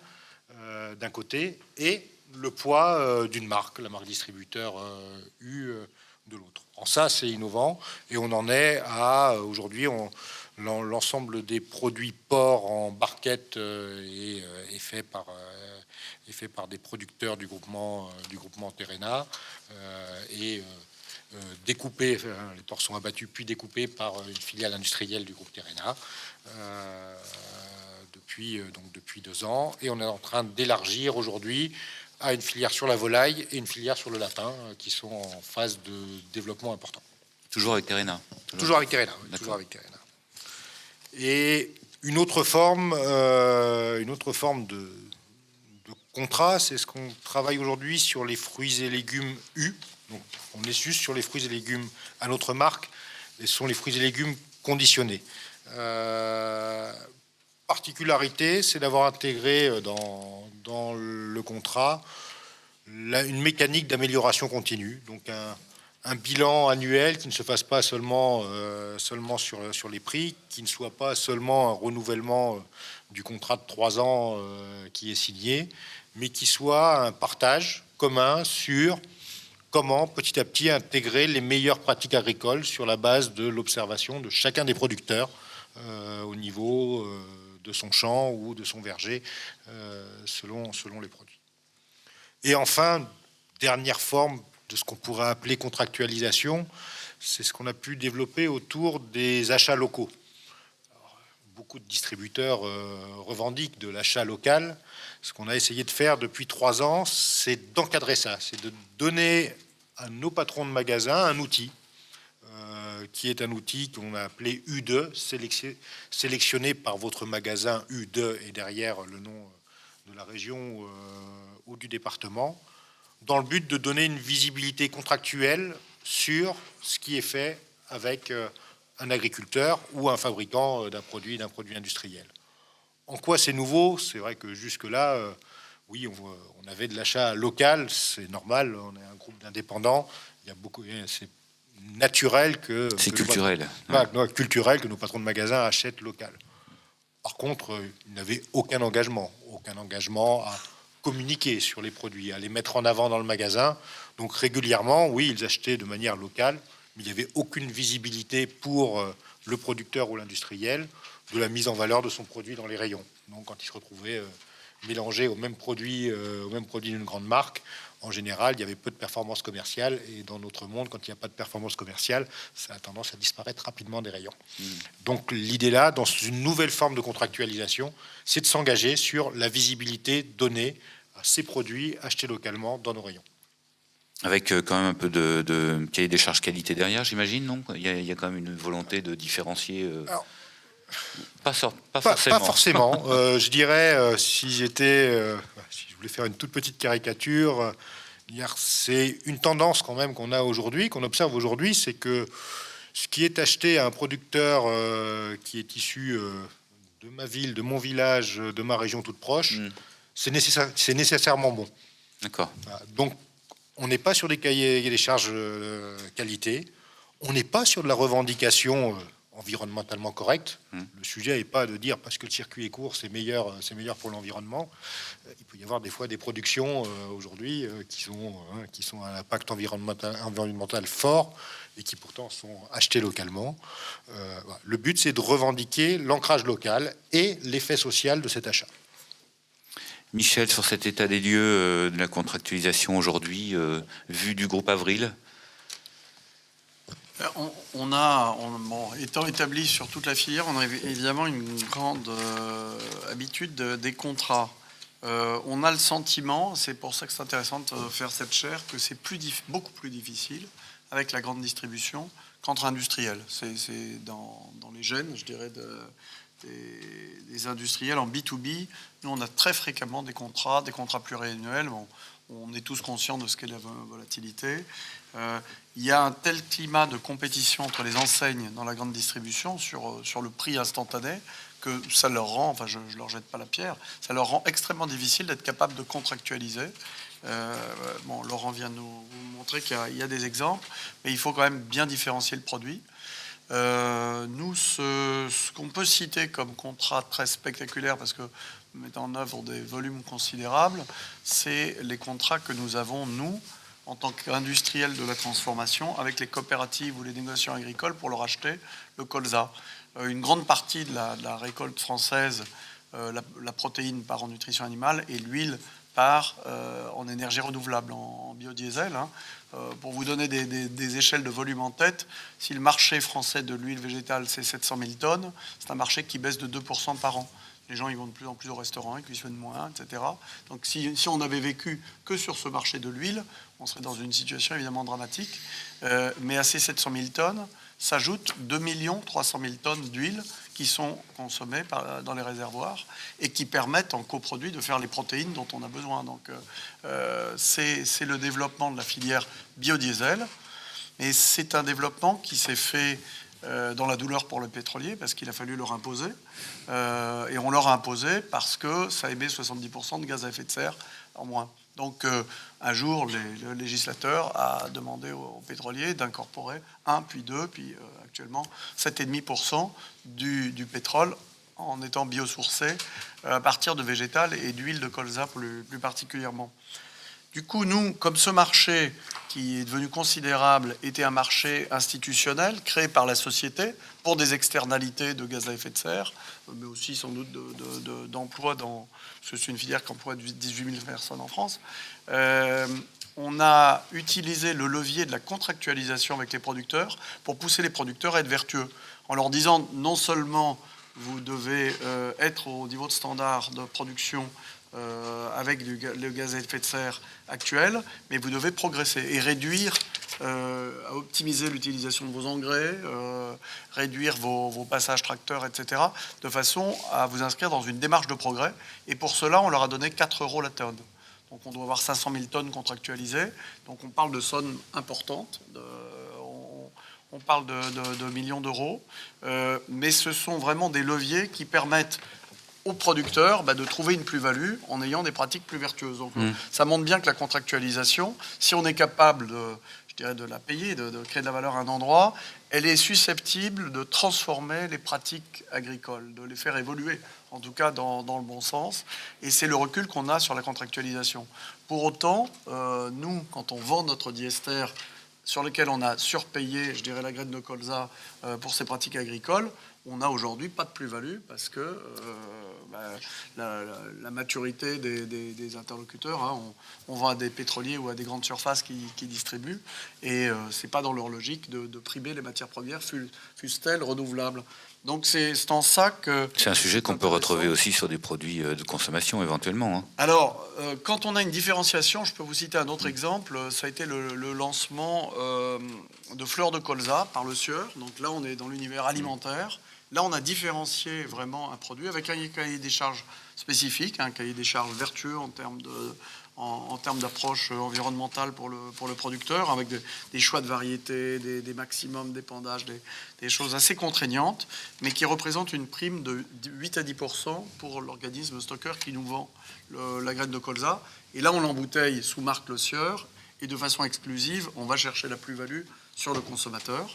d'un côté, et le poids d'une marque, la marque distributeur U de l'autre. En ça, c'est innovant, et on en est à, aujourd'hui, l'ensemble des produits porcs en barquette est fait par des producteurs du groupement Terrena, et découpés, les porcs sont abattus puis découpés par une filiale industrielle du groupe Terrena depuis 2 ans, et on est en train d'élargir aujourd'hui à une filière sur la volaille et une filière sur le lapin qui sont en phase de développement important. Toujours avec Terrena. Toujours avec Terrena. Oui, toujours avec Terrena. Et une autre forme de contrat, c'est ce qu'on travaille aujourd'hui sur les fruits et légumes U. Donc, on est juste sur les fruits et légumes à notre marque, et ce sont les fruits et légumes conditionnés. Particularité, c'est d'avoir intégré dans le contrat une mécanique d'amélioration continue, donc un bilan annuel qui ne se fasse pas seulement sur les prix, qui ne soit pas seulement un renouvellement du contrat de 3 ans qui est signé, mais qui soit un partage commun sur comment petit à petit intégrer les meilleures pratiques agricoles sur la base de l'observation de chacun des producteurs au niveau de son champ ou de son verger selon les produits. Et enfin, dernière forme de ce qu'on pourrait appeler contractualisation, c'est ce qu'on a pu développer autour des achats locaux. Alors, beaucoup de distributeurs revendiquent de l'achat local. Ce qu'on a essayé de faire depuis 3 ans, c'est d'encadrer ça, c'est de donner à nos patrons de magasins un outil qui est un outil qu'on a appelé U2, sélectionné par votre magasin U2 et derrière le nom de la région ou du département, dans le but de donner une visibilité contractuelle sur ce qui est fait avec un agriculteur ou un fabricant d'un produit industriel. En quoi c'est nouveau? C'est vrai que jusque-là, oui, on avait de l'achat local, c'est normal, on est un groupe d'indépendants, il y a beaucoup, c'est naturel que... C'est culturel. Culturel que nos patrons de magasins achètent local. Par contre, ils n'avaient aucun engagement à communiquer sur les produits, à les mettre en avant dans le magasin. Donc régulièrement, oui, ils achetaient de manière locale, mais il n'y avait aucune visibilité pour le producteur ou l'industriel de la mise en valeur de son produit dans les rayons. Donc quand ils se retrouvaient mélangés au même produit d'une grande marque, en général, il y avait peu de performance commerciale. Et dans notre monde, quand il n'y a pas de performance commerciale, ça a tendance à disparaître rapidement des rayons. Donc l'idée là, dans une nouvelle forme de contractualisation, c'est de s'engager sur la visibilité donnée à ces produits achetés localement dans nos rayons. Avec quand même un peu de cahier des charges qualité derrière, j'imagine, non? Il y a quand même une volonté de différencier. Pas Pas forcément. forcément. Je dirais, si je voulais faire une toute petite caricature, c'est une tendance quand même qu'on a aujourd'hui, qu'on observe aujourd'hui, c'est que ce qui est acheté à un producteur qui est issu de ma ville, de mon village, de ma région toute proche, c'est nécessairement bon. D'accord. Voilà. Donc, on n'est pas sur des cahiers des charges qualité, on n'est pas sur de la revendication environnementalement correcte. Le sujet n'est pas de dire parce que le circuit est court, c'est meilleur pour l'environnement. Il peut y avoir des fois des productions aujourd'hui qui sont à l'impact environnemental fort et qui pourtant sont achetées localement. Voilà. Le but, c'est de revendiquer l'ancrage local et l'effet social de cet achat. Michel, sur cet état des lieux de la contractualisation aujourd'hui, vu du groupe Avril. Étant établi sur toute la filière, on a évidemment une grande habitude des contrats. On a le sentiment, c'est pour ça que c'est intéressant de faire cette chaire, que c'est beaucoup plus difficile avec la grande distribution qu'entre industriels. C'est dans les gènes, je dirais, des industriels en B2B. Nous, on a très fréquemment des contrats pluriannuels. Bon, on est tous conscients de ce qu'est la volatilité. Il y a un tel climat de compétition entre les enseignes dans la grande distribution sur le prix instantané que ça leur rend, enfin je ne leur jette pas la pierre, ça leur rend extrêmement difficile d'être capable de contractualiser. Laurent vient de nous montrer qu'il y a des exemples, mais il faut quand même bien différencier le produit. Nous, ce qu'on peut citer comme contrat très spectaculaire, parce que nous mettons en œuvre des volumes considérables, c'est les contrats que nous avons, nous, en tant qu'industriels de la transformation, avec les coopératives ou les négociations agricoles pour leur acheter le colza. Une grande partie de la récolte française, la protéine part en nutrition animale et l'huile part en énergie renouvelable, en biodiesel. Pour vous donner des échelles de volume en tête, si le marché français de l'huile végétale, c'est 700 000 tonnes, c'est un marché qui baisse de 2% par an. Les gens ils vont de plus en plus au restaurant, ils cuisinent moins, etc. Donc si on avait vécu que sur ce marché de l'huile, on serait dans une situation évidemment dramatique. Mais à ces 700 000 tonnes s'ajoutent 2 300 000 tonnes d'huile qui sont consommées dans les réservoirs et qui permettent en coproduit de faire les protéines dont on a besoin. Donc c'est le développement de la filière biodiesel. Et c'est un développement qui s'est fait dans la douleur pour le pétrolier, parce qu'il a fallu leur imposer. Et on leur a imposé parce que ça émet 70% de gaz à effet de serre en moins. Donc un jour, le législateur a demandé aux pétroliers d'incorporer 1, puis 2, puis actuellement 7,5% du pétrole en étant biosourcé à partir de végétal et d'huile de colza plus particulièrement. Du coup, nous, comme ce marché qui est devenu considérable était un marché institutionnel créé par la société pour des externalités de gaz à effet de serre, mais aussi sans doute d'emploi, parce que c'est une filière qui emploie 18 000 personnes en France, on a utilisé le levier de la contractualisation avec les producteurs pour pousser les producteurs à être vertueux, en leur disant non seulement vous devez être au niveau de standard de production avec le gaz à effet de serre actuel, mais vous devez progresser et réduire, optimiser l'utilisation de vos engrais, réduire vos passages tracteurs, etc., de façon à vous inscrire dans une démarche de progrès. Et pour cela, on leur a donné 4 € la tonne. Donc on doit avoir 500 000 tonnes contractualisées. Donc on parle de sommes importantes, on parle de millions d'euros, mais ce sont vraiment des leviers qui permettent aux producteurs de trouver une plus-value en ayant des pratiques plus vertueuses. Donc, ça montre bien que la contractualisation, si on est capable de la payer, de créer de la valeur à un endroit, elle est susceptible de transformer les pratiques agricoles, de les faire évoluer, en tout cas dans le bon sens. Et c'est le recul qu'on a sur la contractualisation. Pour autant, nous, quand on vend notre diester, sur lequel on a surpayé, je dirais, la graine de colza pour ces pratiques agricoles, on n'a aujourd'hui pas de plus-value parce que la maturité des interlocuteurs, on vend à des pétroliers ou à des grandes surfaces qui distribuent, et c'est pas dans leur logique de primer les matières premières, fussent-elles renouvelables. Donc c'est en ça que... C'est un sujet qu'on peut retrouver aussi sur des produits de consommation éventuellement. Alors, quand on a une différenciation, je peux vous citer un autre exemple, ça a été le lancement de fleurs de colza par le Sieur. Donc là, on est dans l'univers alimentaire. Là, on a différencié vraiment un produit avec un cahier des charges spécifique, un cahier des charges vertueux en termes d'approche environnementale pour le producteur, avec des choix de variétés, des maximums d'épandage, des choses assez contraignantes, mais qui représentent une prime de 8 à 10% pour l'organisme stockeur qui nous vend la graine de colza. Et là, on l'embouteille sous marque Le Sieur, et de façon exclusive, on va chercher la plus-value sur le consommateur.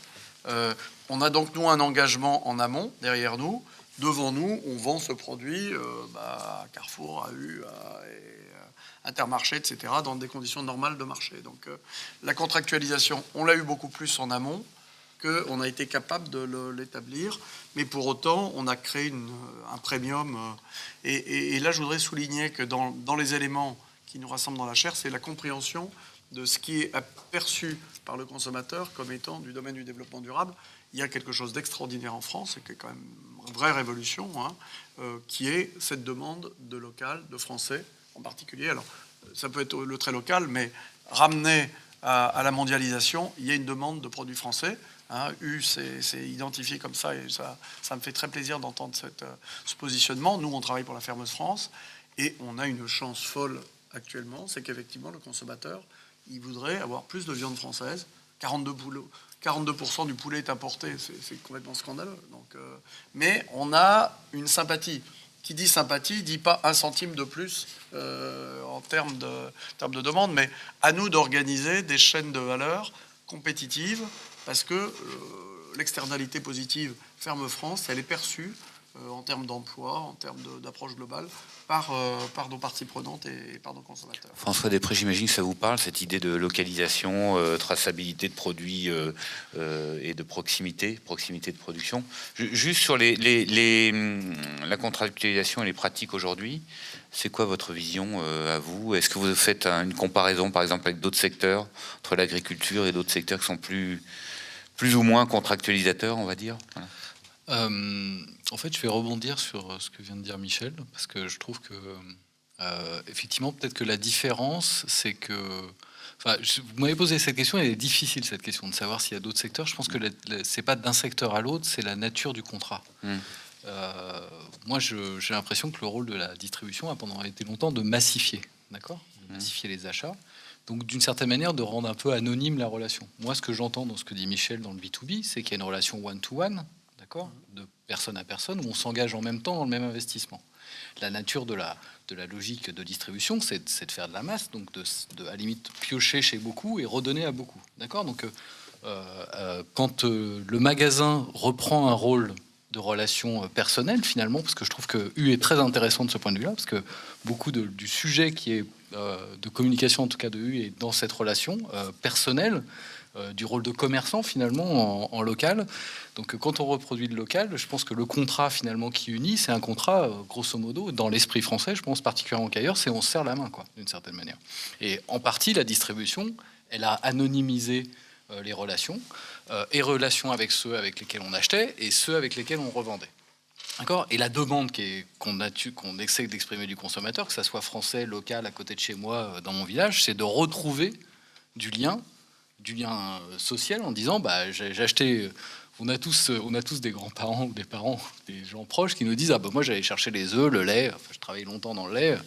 On a donc, nous, un engagement en amont, derrière nous. Devant nous, on vend ce produit à Carrefour, à U, à Intermarché, etc., dans des conditions normales de marché. Donc la contractualisation, on l'a eu beaucoup plus en amont qu'on a été capable de l'établir. Mais pour autant, on a créé un premium. Et là, je voudrais souligner que dans les éléments qui nous rassemblent dans la chaire, c'est la compréhension de ce qui est perçu par le consommateur comme étant du domaine du développement durable. Il y a quelque chose d'extraordinaire en France, et qui est quand même une vraie révolution, qui est cette demande de local, de français en particulier. Alors, ça peut être le très local, mais ramené à la mondialisation, il y a une demande de produits français. U, c'est identifié comme ça, et ça me fait très plaisir d'entendre ce positionnement. Nous, on travaille pour la Fermeuse France, et on a une chance folle actuellement, c'est qu'effectivement, le consommateur, il voudrait avoir plus de viande française. 42% du poulet est importé, c'est complètement scandaleux. Donc, mais on a une sympathie. Qui dit sympathie, dit pas un centime de plus en termes de demande, mais à nous d'organiser des chaînes de valeur compétitives, parce que l'externalité positive Ferme France, elle est perçue en termes d'emploi, en termes d'approche globale, par nos parties prenantes et par nos consommateurs. François Després, j'imagine que ça vous parle, cette idée de localisation, traçabilité de produits et de proximité de production. Juste sur la contractualisation et les pratiques aujourd'hui, c'est quoi votre vision à vous? Est-ce que vous faites une comparaison, par exemple, avec d'autres secteurs, entre l'agriculture et d'autres secteurs qui sont plus ou moins contractualisateurs, on va dire? Voilà. En fait, je vais rebondir sur ce que vient de dire Michel, parce que je trouve que, effectivement, peut-être que la différence, c'est que... Enfin, vous m'avez posé cette question, elle est difficile, cette question, de savoir s'il y a d'autres secteurs. Je pense que c'est pas d'un secteur à l'autre, c'est la nature du contrat. Moi, j'ai l'impression que le rôle de la distribution a pendant été longtemps de massifier, d'accord, de massifier les achats. Donc, d'une certaine manière, de rendre un peu anonyme la relation. Moi, ce que j'entends dans ce que dit Michel dans le B2B, c'est qu'il y a une relation one-to-one, de personne à personne, où on s'engage en même temps dans le même investissement. La nature de la logique de distribution, c'est de faire de la masse, donc à la limite piocher chez beaucoup et redonner à beaucoup. D'accord. Donc, quand le magasin reprend un rôle de relation personnelle, finalement, parce que je trouve que U est très intéressant de ce point de vue-là, parce que beaucoup du sujet qui est de communication, en tout cas de U, est dans cette relation personnelle, du rôle de commerçant finalement en local. Donc quand on reproduit le local, je pense que le contrat finalement qui unit, c'est un contrat grosso modo, dans l'esprit français, je pense particulièrement qu'ailleurs, c'est on se serre la main, quoi, d'une certaine manière. Et en partie, la distribution, elle a anonymisé les relations, et relations avec ceux avec lesquels on achetait et ceux avec lesquels on revendait. D'accord. Et la demande qu'on essaie d'exprimer du consommateur, que ça soit français, local, à côté de chez moi, dans mon village, c'est de retrouver du lien social, en disant j'ai acheté. On a tous des grands-parents ou des parents, des gens proches qui nous disent moi j'allais chercher les œufs, le lait. Enfin, je travaillais longtemps dans le lait.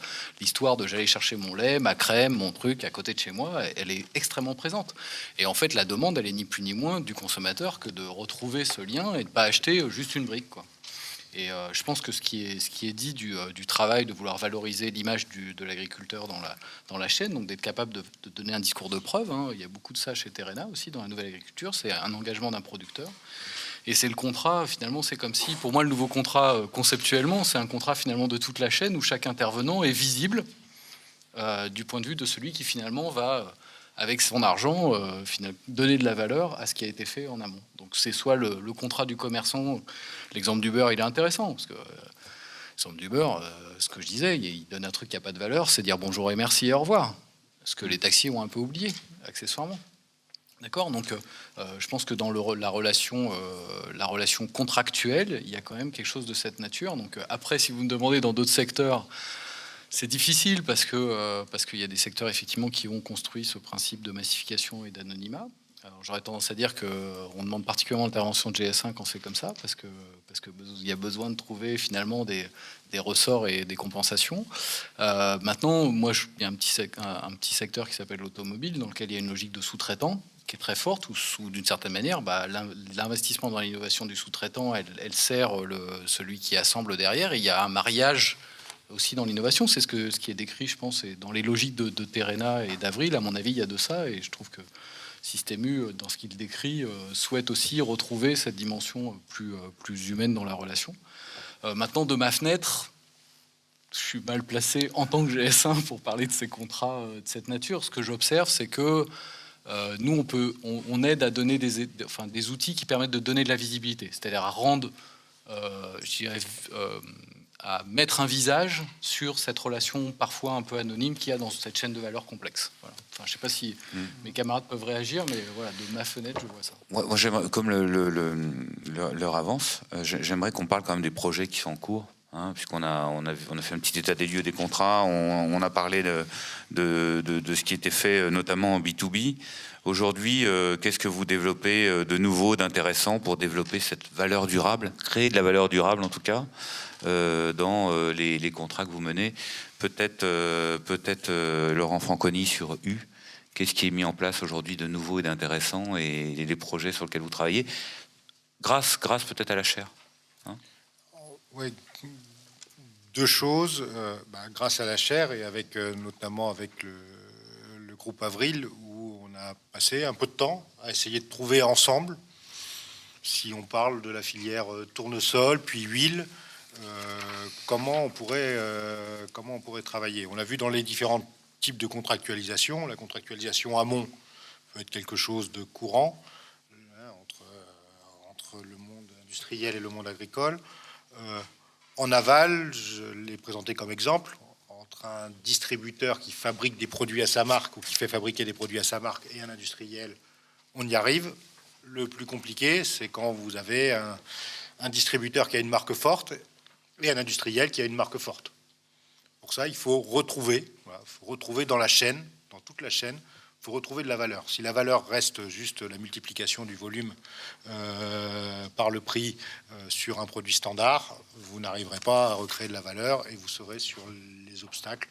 L'histoire de j'allais chercher mon lait, ma crème, mon truc à côté de chez moi, elle est extrêmement présente. Et en fait, la demande, elle est ni plus ni moins du consommateur que de retrouver ce lien et de pas acheter juste une brique, quoi. Et je pense que ce qui est dit du travail de vouloir valoriser l'image de l'agriculteur dans la chaîne, donc d'être capable de donner un discours de preuve, il y a beaucoup de ça chez Terrena aussi dans la nouvelle agriculture, c'est un engagement d'un producteur. Et c'est le contrat, finalement, c'est comme si, pour moi, le nouveau contrat, conceptuellement, c'est un contrat finalement de toute la chaîne où chaque intervenant est visible du point de vue de celui qui finalement va... avec son argent, donner de la valeur à ce qui a été fait en amont. Donc c'est soit le contrat du commerçant, l'exemple du beurre, il est intéressant, parce que l'exemple du beurre, ce que je disais, il donne un truc qui n'a pas de valeur, c'est dire bonjour et merci et au revoir, ce que les taxis ont un peu oublié, accessoirement. D'accord. Donc je pense que dans la relation contractuelle, il y a quand même quelque chose de cette nature. Donc après, si vous me demandez dans d'autres secteurs, c'est difficile parce qu'il y a des secteurs effectivement qui ont construit ce principe de massification et d'anonymat. Alors, j'aurais tendance à dire qu'on demande particulièrement l'intervention de GS1 quand c'est comme ça, parce que il y a besoin de trouver finalement des ressorts et des compensations. Maintenant, moi, il y a un petit secteur qui s'appelle l'automobile, dans lequel il y a une logique de sous-traitant qui est très forte, où d'une certaine manière, l'investissement dans l'innovation du sous-traitant, elle sert celui qui assemble derrière, et il y a un mariage aussi dans l'innovation. C'est ce qui est décrit, je pense, et dans les logiques de Terena et d'Avril, à mon avis, il y a de ça, et je trouve que Système U, dans ce qu'il décrit, souhaite aussi retrouver cette dimension plus humaine dans la relation. Maintenant, de ma fenêtre, je suis mal placé en tant que GS1 pour parler de ces contrats de cette nature. Ce que j'observe, c'est que nous, on aide à donner des outils qui permettent de donner de la visibilité, c'est-à-dire à rendre, à mettre un visage sur cette relation parfois un peu anonyme qu'il y a dans cette chaîne de valeur complexe. Voilà. Enfin, je ne sais pas si mes camarades peuvent réagir, mais voilà, de ma fenêtre, je vois ça. Moi j'aimerais, comme l'heure avance, j'aimerais qu'on parle quand même des projets qui sont en cours. Puisqu'on a fait un petit état des lieux des contrats, on a parlé de ce qui était fait, notamment en B2B. Aujourd'hui, qu'est-ce que vous développez de nouveau, d'intéressant pour développer cette valeur durable, créer de la valeur durable en tout cas, dans les contrats que vous menez? Peut-être Laurent Franconi sur U. Qu'est-ce qui est mis en place aujourd'hui de nouveau et d'intéressant, et les projets sur lesquels vous travaillez, grâce peut-être à la chaire, hein? Oui. Deux choses, grâce à la chaire et notamment avec le groupe Avril, où on a passé un peu de temps à essayer de trouver ensemble, si on parle de la filière tournesol puis huile, comment on pourrait travailler. On a vu dans les différents types de contractualisation, la contractualisation amont peut être quelque chose de courant entre le monde industriel et le monde agricole. En aval, je l'ai présenté comme exemple, entre un distributeur qui fabrique des produits à sa marque ou qui fait fabriquer des produits à sa marque et un industriel, on y arrive. Le plus compliqué, c'est quand vous avez un distributeur qui a une marque forte et un industriel qui a une marque forte. Pour ça, il faut retrouver dans la chaîne, dans toute la chaîne, il faut retrouver de la valeur. Si la valeur reste juste la multiplication du volume par le prix sur un produit standard, vous n'arriverez pas à recréer de la valeur et vous serez sur les obstacles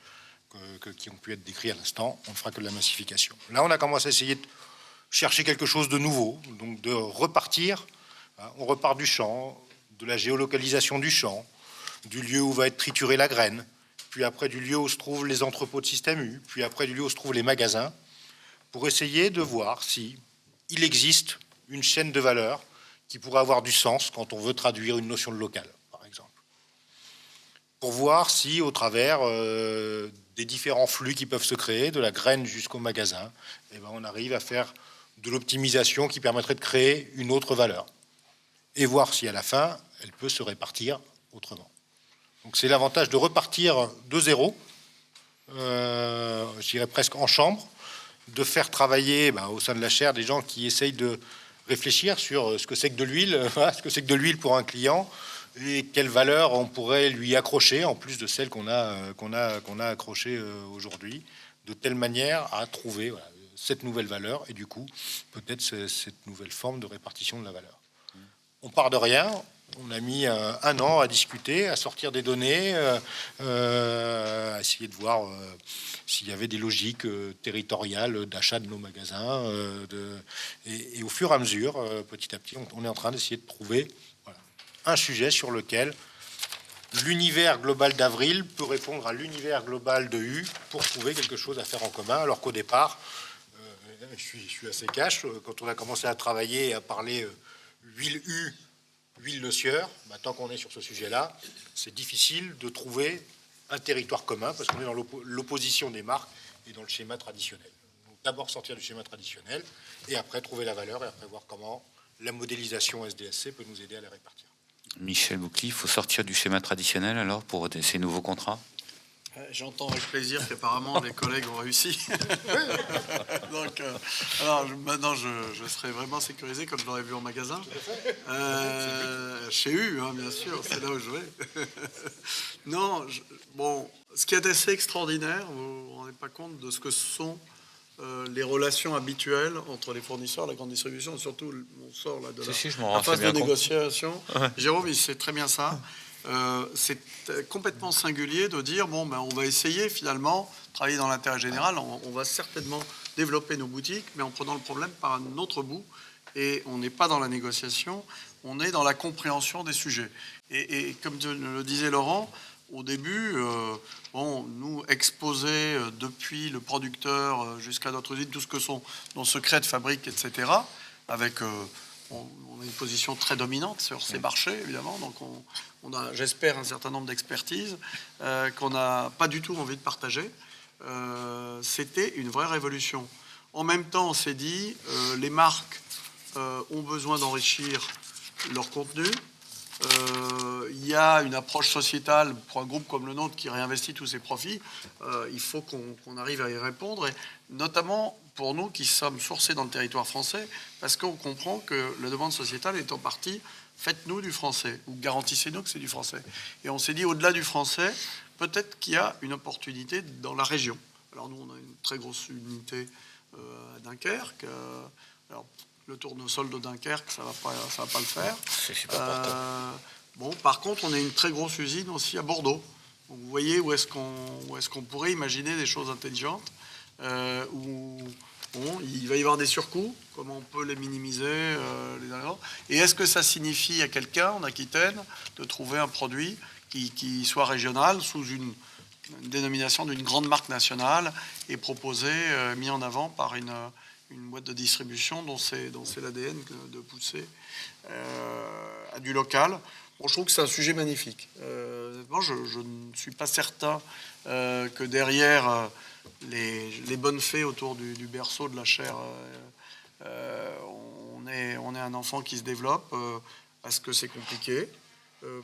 qui ont pu être décrits à l'instant. On ne fera que de la massification. Là, on a commencé à essayer de chercher quelque chose de nouveau, donc de repartir. On repart du champ, de la géolocalisation du champ, du lieu où va être triturée la graine, puis après du lieu où se trouvent les entrepôts de Système U, puis après du lieu où se trouvent les magasins, pour essayer de voir si il existe une chaîne de valeur qui pourrait avoir du sens quand on veut traduire une notion de local, par exemple. Pour voir si, au travers des différents flux qui peuvent se créer, de la graine jusqu'au magasin, on arrive à faire de l'optimisation qui permettrait de créer une autre valeur. Et voir si, à la fin, elle peut se répartir autrement. Donc c'est l'avantage de repartir de zéro, je dirais presque en chambre, de faire travailler au sein de la chaire des gens qui essayent de réfléchir sur ce que c'est que de l'huile, ce que c'est que de l'huile pour un client et quelle valeur on pourrait lui accrocher en plus de celle qu'on a accrochée aujourd'hui, de telle manière à trouver cette nouvelle valeur et du coup peut-être cette nouvelle forme de répartition de la valeur. On part de rien. On a mis un an à discuter, à sortir des données, à essayer de voir s'il y avait des logiques territoriales d'achat de nos magasins. Et au fur et à mesure, petit à petit, on est en train d'essayer de trouver un sujet sur lequel l'univers global d'Avril peut répondre à l'univers global de U pour trouver quelque chose à faire en commun, alors qu'au départ, je suis assez cash, quand on a commencé à travailler et à parler huile U, huile de Sieur, tant qu'on est sur ce sujet-là, c'est difficile de trouver un territoire commun parce qu'on est dans l'opposition des marques et dans le schéma traditionnel. Donc d'abord sortir du schéma traditionnel et après trouver la valeur et après voir comment la modélisation SDSC peut nous aider à les répartir. Michel Boucli, il faut sortir du schéma traditionnel alors pour ces nouveaux contrats? J'entends avec plaisir qu'apparemment les collègues ont réussi. Donc, alors maintenant je serai vraiment sécurisé comme je l'aurais vu en magasin. Chez U, bien sûr, c'est là où je vais. Non, bon, ce qui est assez extraordinaire, vous ne vous rendez pas compte de ce que sont les relations habituelles entre les fournisseurs, la grande distribution, et surtout, on sort là de Si, je m'en la rends phase de bien compte. négociation. Jérôme, il sait très bien ça. C'est complètement singulier de dire, bon, ben, on va essayer finalement, travailler dans l'intérêt général, on va certainement développer nos boutiques, mais en prenant le problème par un autre bout. Et on n'est pas dans la négociation, on est dans la compréhension des sujets. Et comme le disait Laurent, au début, bon, nous exposer depuis le producteur jusqu'à notre usine tout ce que sont nos secrets de fabrique, etc., avec, on a une position très dominante sur ces marchés, évidemment, donc on a, j'espère, un certain nombre d'expertises qu'on n'a pas du tout envie de partager. C'était une vraie révolution. En même temps, on s'est dit, les marques ont besoin d'enrichir leur contenu. Il y a une approche sociétale pour un groupe comme le nôtre qui réinvestit tous ses profits. Il faut qu'on arrive à y répondre, et notamment pour nous qui sommes sourcés dans le territoire français, parce qu'on comprend que la demande sociétale est en partie faites-nous du français, ou garantissez-nous que c'est du français. Et on s'est dit, au-delà du français, peut-être qu'il y a une opportunité dans la région. Alors nous, on a une très grosse unité à Dunkerque. Alors, le tournesol de Dunkerque, ça va pas le faire. C'est super important. Bon, par contre, on a une très grosse usine aussi à Bordeaux. Donc, vous voyez où est-ce qu'on pourrait imaginer des choses intelligentes, où bon, il va y avoir des surcoûts, comment on peut les minimiser, et est-ce que ça signifie à quelqu'un en Aquitaine de trouver un produit qui soit régional sous une dénomination d'une grande marque nationale et proposé, mis en avant par une boîte de distribution dont c'est l'ADN de pousser à du local. Bon, je trouve que c'est un sujet magnifique. Honnêtement, je ne suis pas certain que derrière les bonnes fées autour du berceau de la chair, on est un enfant qui se développe, parce que c'est compliqué,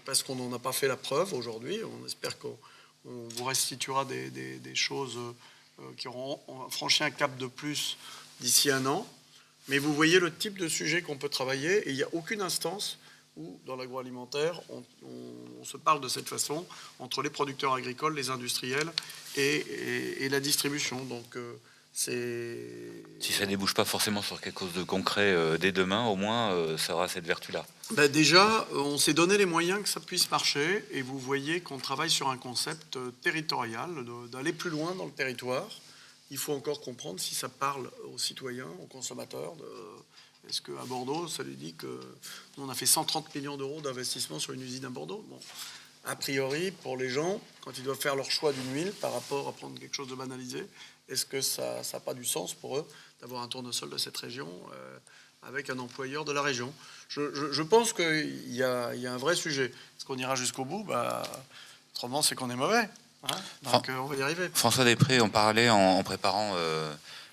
parce qu'on n'en a pas fait la preuve aujourd'hui. On espère qu'on vous restituera des choses qui auront franchi un cap de plus d'ici un an. Mais vous voyez le type de sujet qu'on peut travailler, et il n'y a aucune instance où, dans l'agroalimentaire, on se parle de cette façon, entre les producteurs agricoles, les industriels et la distribution. Donc, Si ça débouche pas forcément sur quelque chose de concret dès demain, au moins, ça aura cette vertu-là. Ben déjà, on s'est donné les moyens que ça puisse marcher, et vous voyez qu'on travaille sur un concept territorial, d'aller plus loin dans le territoire. Il faut encore comprendre si ça parle aux citoyens, aux consommateurs. Est-ce qu'à Bordeaux, ça lui dit que nous, on a fait 130 millions d'euros d'investissement sur une usine à Bordeaux? Bon, a priori, pour les gens, quand ils doivent faire leur choix d'une huile par rapport à prendre quelque chose de banalisé, est-ce que ça n'a pas du sens pour eux d'avoir un tournesol de cette région avec un employeur de la région? Je pense qu'il y a un vrai sujet. Est-ce qu'on ira jusqu'au bout? Autrement, c'est qu'on est mauvais. Donc, on va y arriver. François Després, on parlait en préparant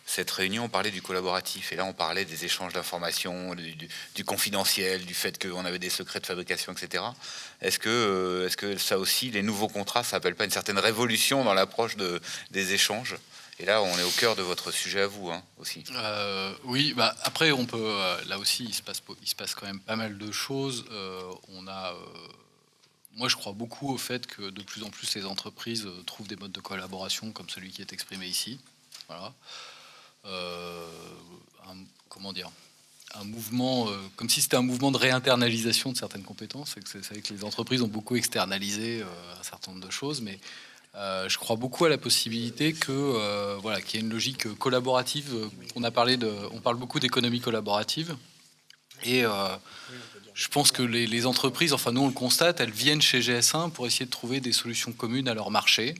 cette réunion, on parlait du collaboratif, et là on parlait des échanges d'informations, du confidentiel, du fait qu'on avait des secrets de fabrication, etc. Est-ce que ça aussi, les nouveaux contrats, ça n'appelle pas une certaine révolution dans l'approche des échanges? Et là, on est au cœur de votre sujet à vous, aussi. Oui, après, on peut. Là aussi, il se passe quand même pas mal de choses. Moi, je crois beaucoup au fait que de plus en plus les entreprises trouvent des modes de collaboration comme celui qui est exprimé ici. Voilà. Un mouvement, comme si c'était un mouvement de réinternalisation de certaines compétences. C'est vrai que les entreprises ont beaucoup externalisé un certain nombre de choses, mais je crois beaucoup à la possibilité qu'il y ait une logique collaborative. On parle beaucoup d'économie collaborative, et je pense que les entreprises, enfin nous on le constate, elles viennent chez GS1 pour essayer de trouver des solutions communes à leur marché,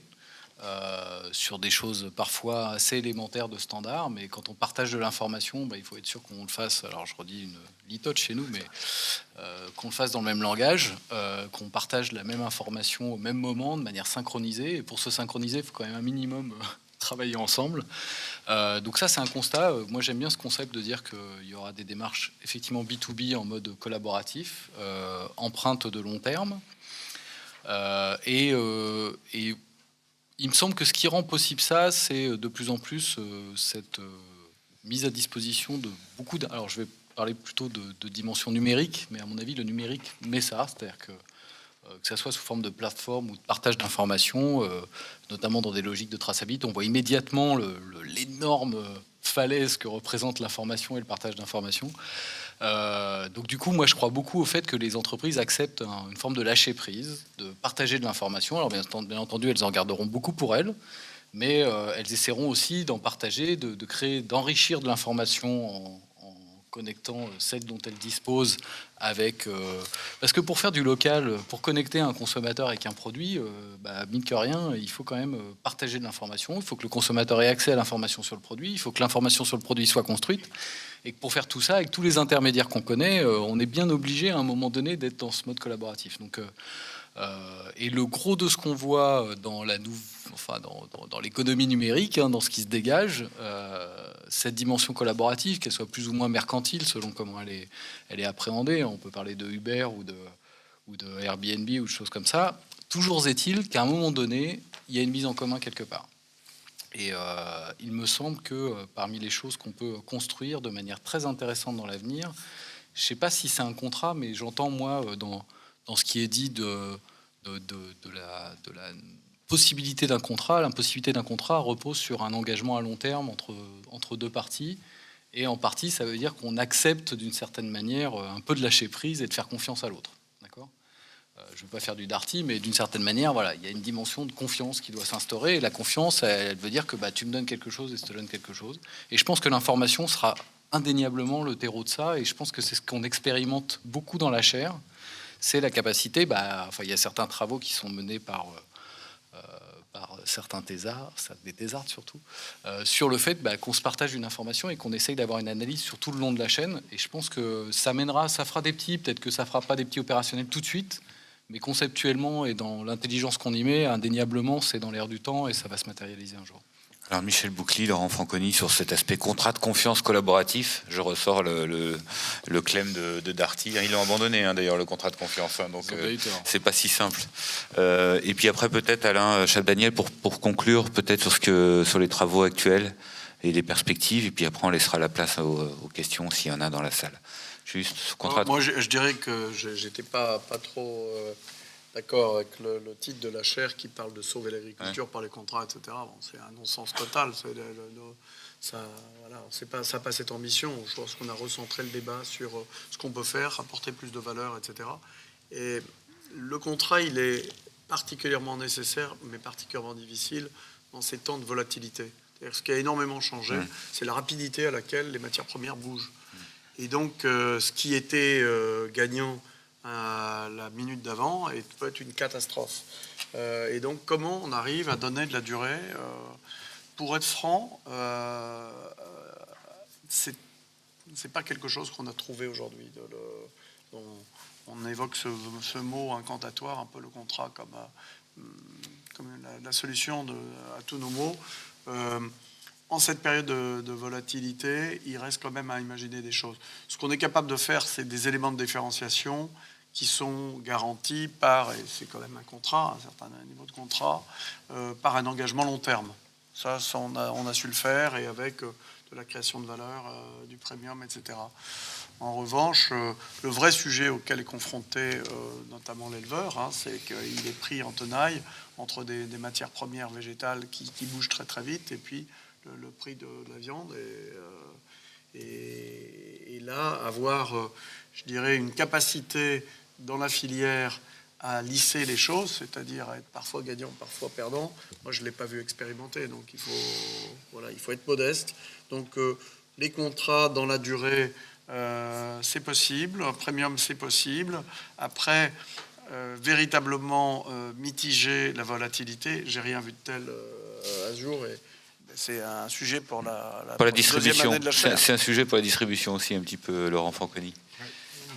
sur des choses parfois assez élémentaires de standard, mais quand on partage de l'information, il faut être sûr qu'on le fasse, alors je redis une litote chez nous, mais qu'on le fasse dans le même langage, qu'on partage la même information au même moment, de manière synchronisée, et pour se synchroniser, il faut quand même un minimum travailler ensemble. Donc ça, c'est un constat. Moi, j'aime bien ce concept de dire qu'il y aura des démarches effectivement B2B en mode collaboratif, empreinte de long terme. Et il me semble que ce qui rend possible ça, c'est de plus en plus cette mise à disposition de beaucoup de... Alors, je vais parler plutôt de dimension numérique, mais à mon avis, le numérique met ça. C'est-à-dire que que ce soit sous forme de plateforme ou de partage d'informations, notamment dans des logiques de traçabilité. On voit immédiatement l'énorme falaise que représente l'information et le partage d'informations. Donc du coup, moi, je crois beaucoup au fait que les entreprises acceptent une forme de lâcher prise, de partager de l'information. Alors bien entendu, elles en garderont beaucoup pour elles, mais elles essaieront aussi d'en partager, de créer, d'enrichir de l'information en connectant celle dont elles disposent avec... parce que pour faire du local, pour connecter un consommateur avec un produit, mine que rien, il faut quand même partager de l'information. Il faut que le consommateur ait accès à l'information sur le produit. Il faut que l'information sur le produit soit construite. Et que pour faire tout ça, avec tous les intermédiaires qu'on connaît, on est bien obligé à un moment donné d'être dans ce mode collaboratif. Donc, et le gros de ce qu'on voit dans l'économie numérique, dans ce qui se dégage, cette dimension collaborative, qu'elle soit plus ou moins mercantile selon comment elle est appréhendée, on peut parler de Uber ou de Airbnb ou de choses comme ça, toujours est-il qu'à un moment donné, il y a une mise en commun quelque part. Et il me semble que parmi les choses qu'on peut construire de manière très intéressante dans l'avenir, je ne sais pas si c'est un contrat, mais j'entends moi dans ce qui est dit de la possibilité d'un contrat. L'impossibilité d'un contrat repose sur un engagement à long terme entre deux parties. Et en partie, ça veut dire qu'on accepte d'une certaine manière un peu de lâcher prise et de faire confiance à l'autre. D'accord ? Je ne veux pas faire du Darty, mais d'une certaine manière, voilà, il y a une dimension de confiance qui doit s'instaurer. Et la confiance, elle veut dire que tu me donnes quelque chose et je te donne quelque chose. Et je pense que l'information sera indéniablement le terreau de ça. Et je pense que c'est ce qu'on expérimente beaucoup dans la chaire. C'est la capacité, il y a certains travaux qui sont menés par certains thésards, des thésards surtout, sur le fait qu'on se partage une information et qu'on essaye d'avoir une analyse sur tout le long de la chaîne. Et je pense que ça fera des petits, peut-être que ça fera pas des petits opérationnels tout de suite, mais conceptuellement et dans l'intelligence qu'on y met, indéniablement, c'est dans l'air du temps et ça va se matérialiser un jour. Alors Michel Boucli, Laurent Fanconi, sur cet aspect contrat de confiance collaboratif, je ressors le claim de Darty. Ils l'ont abandonné d'ailleurs, le contrat de confiance, donc c'est pas si simple. Et puis après peut-être Alain Chapdaniel pour conclure peut-être sur les travaux actuels et les perspectives, et puis après on laissera la place aux questions s'il y en a dans la salle. Juste ce contrat. Moi je dirais que j'étais pas trop... d'accord avec le titre de la chaire qui parle de sauver l'agriculture par les contrats, etc. Bon, c'est un non-sens total. Ça n'a pas cette ambition. Je pense qu'on a recentré le débat sur ce qu'on peut faire, apporter plus de valeur, etc. Et le contrat, il est particulièrement nécessaire, mais particulièrement difficile dans ces temps de volatilité. C'est-à-dire, ce qui a énormément changé, c'est la rapidité à laquelle les matières premières bougent. Et donc, ce qui était gagnant à la minute d'avant et peut être une catastrophe. Et donc, comment on arrive à donner de la durée pour être franc, c'est pas quelque chose qu'on a trouvé aujourd'hui. On évoque ce mot incantatoire, un peu le contrat comme la solution à tous nos maux. En cette période de volatilité, il reste quand même à imaginer des choses. Ce qu'on est capable de faire, c'est des éléments de différenciation qui sont garantis par, et c'est quand même un contrat, un certain niveau de contrat, par un engagement long terme. Ça on a su le faire, et avec de la création de valeur, du premium, etc. En revanche, le vrai sujet auquel est confronté notamment l'éleveur, c'est qu'il est pris en tenaille entre des matières premières végétales qui bougent très très vite, et puis le prix de la viande. Et là, avoir, je dirais, une capacité dans la filière à lisser les choses, c'est-à-dire à être parfois gagnant, parfois perdant. Moi, je ne l'ai pas vu expérimenter, donc il faut être modeste. Donc, les contrats dans la durée, c'est possible. Un premium, c'est possible. Après, véritablement mitiger la volatilité, j'ai rien vu de tel à ce jour. Et c'est un sujet pour la distribution. Année de la chaire. C'est un sujet pour la distribution aussi, un petit peu, Laurent Fanconi.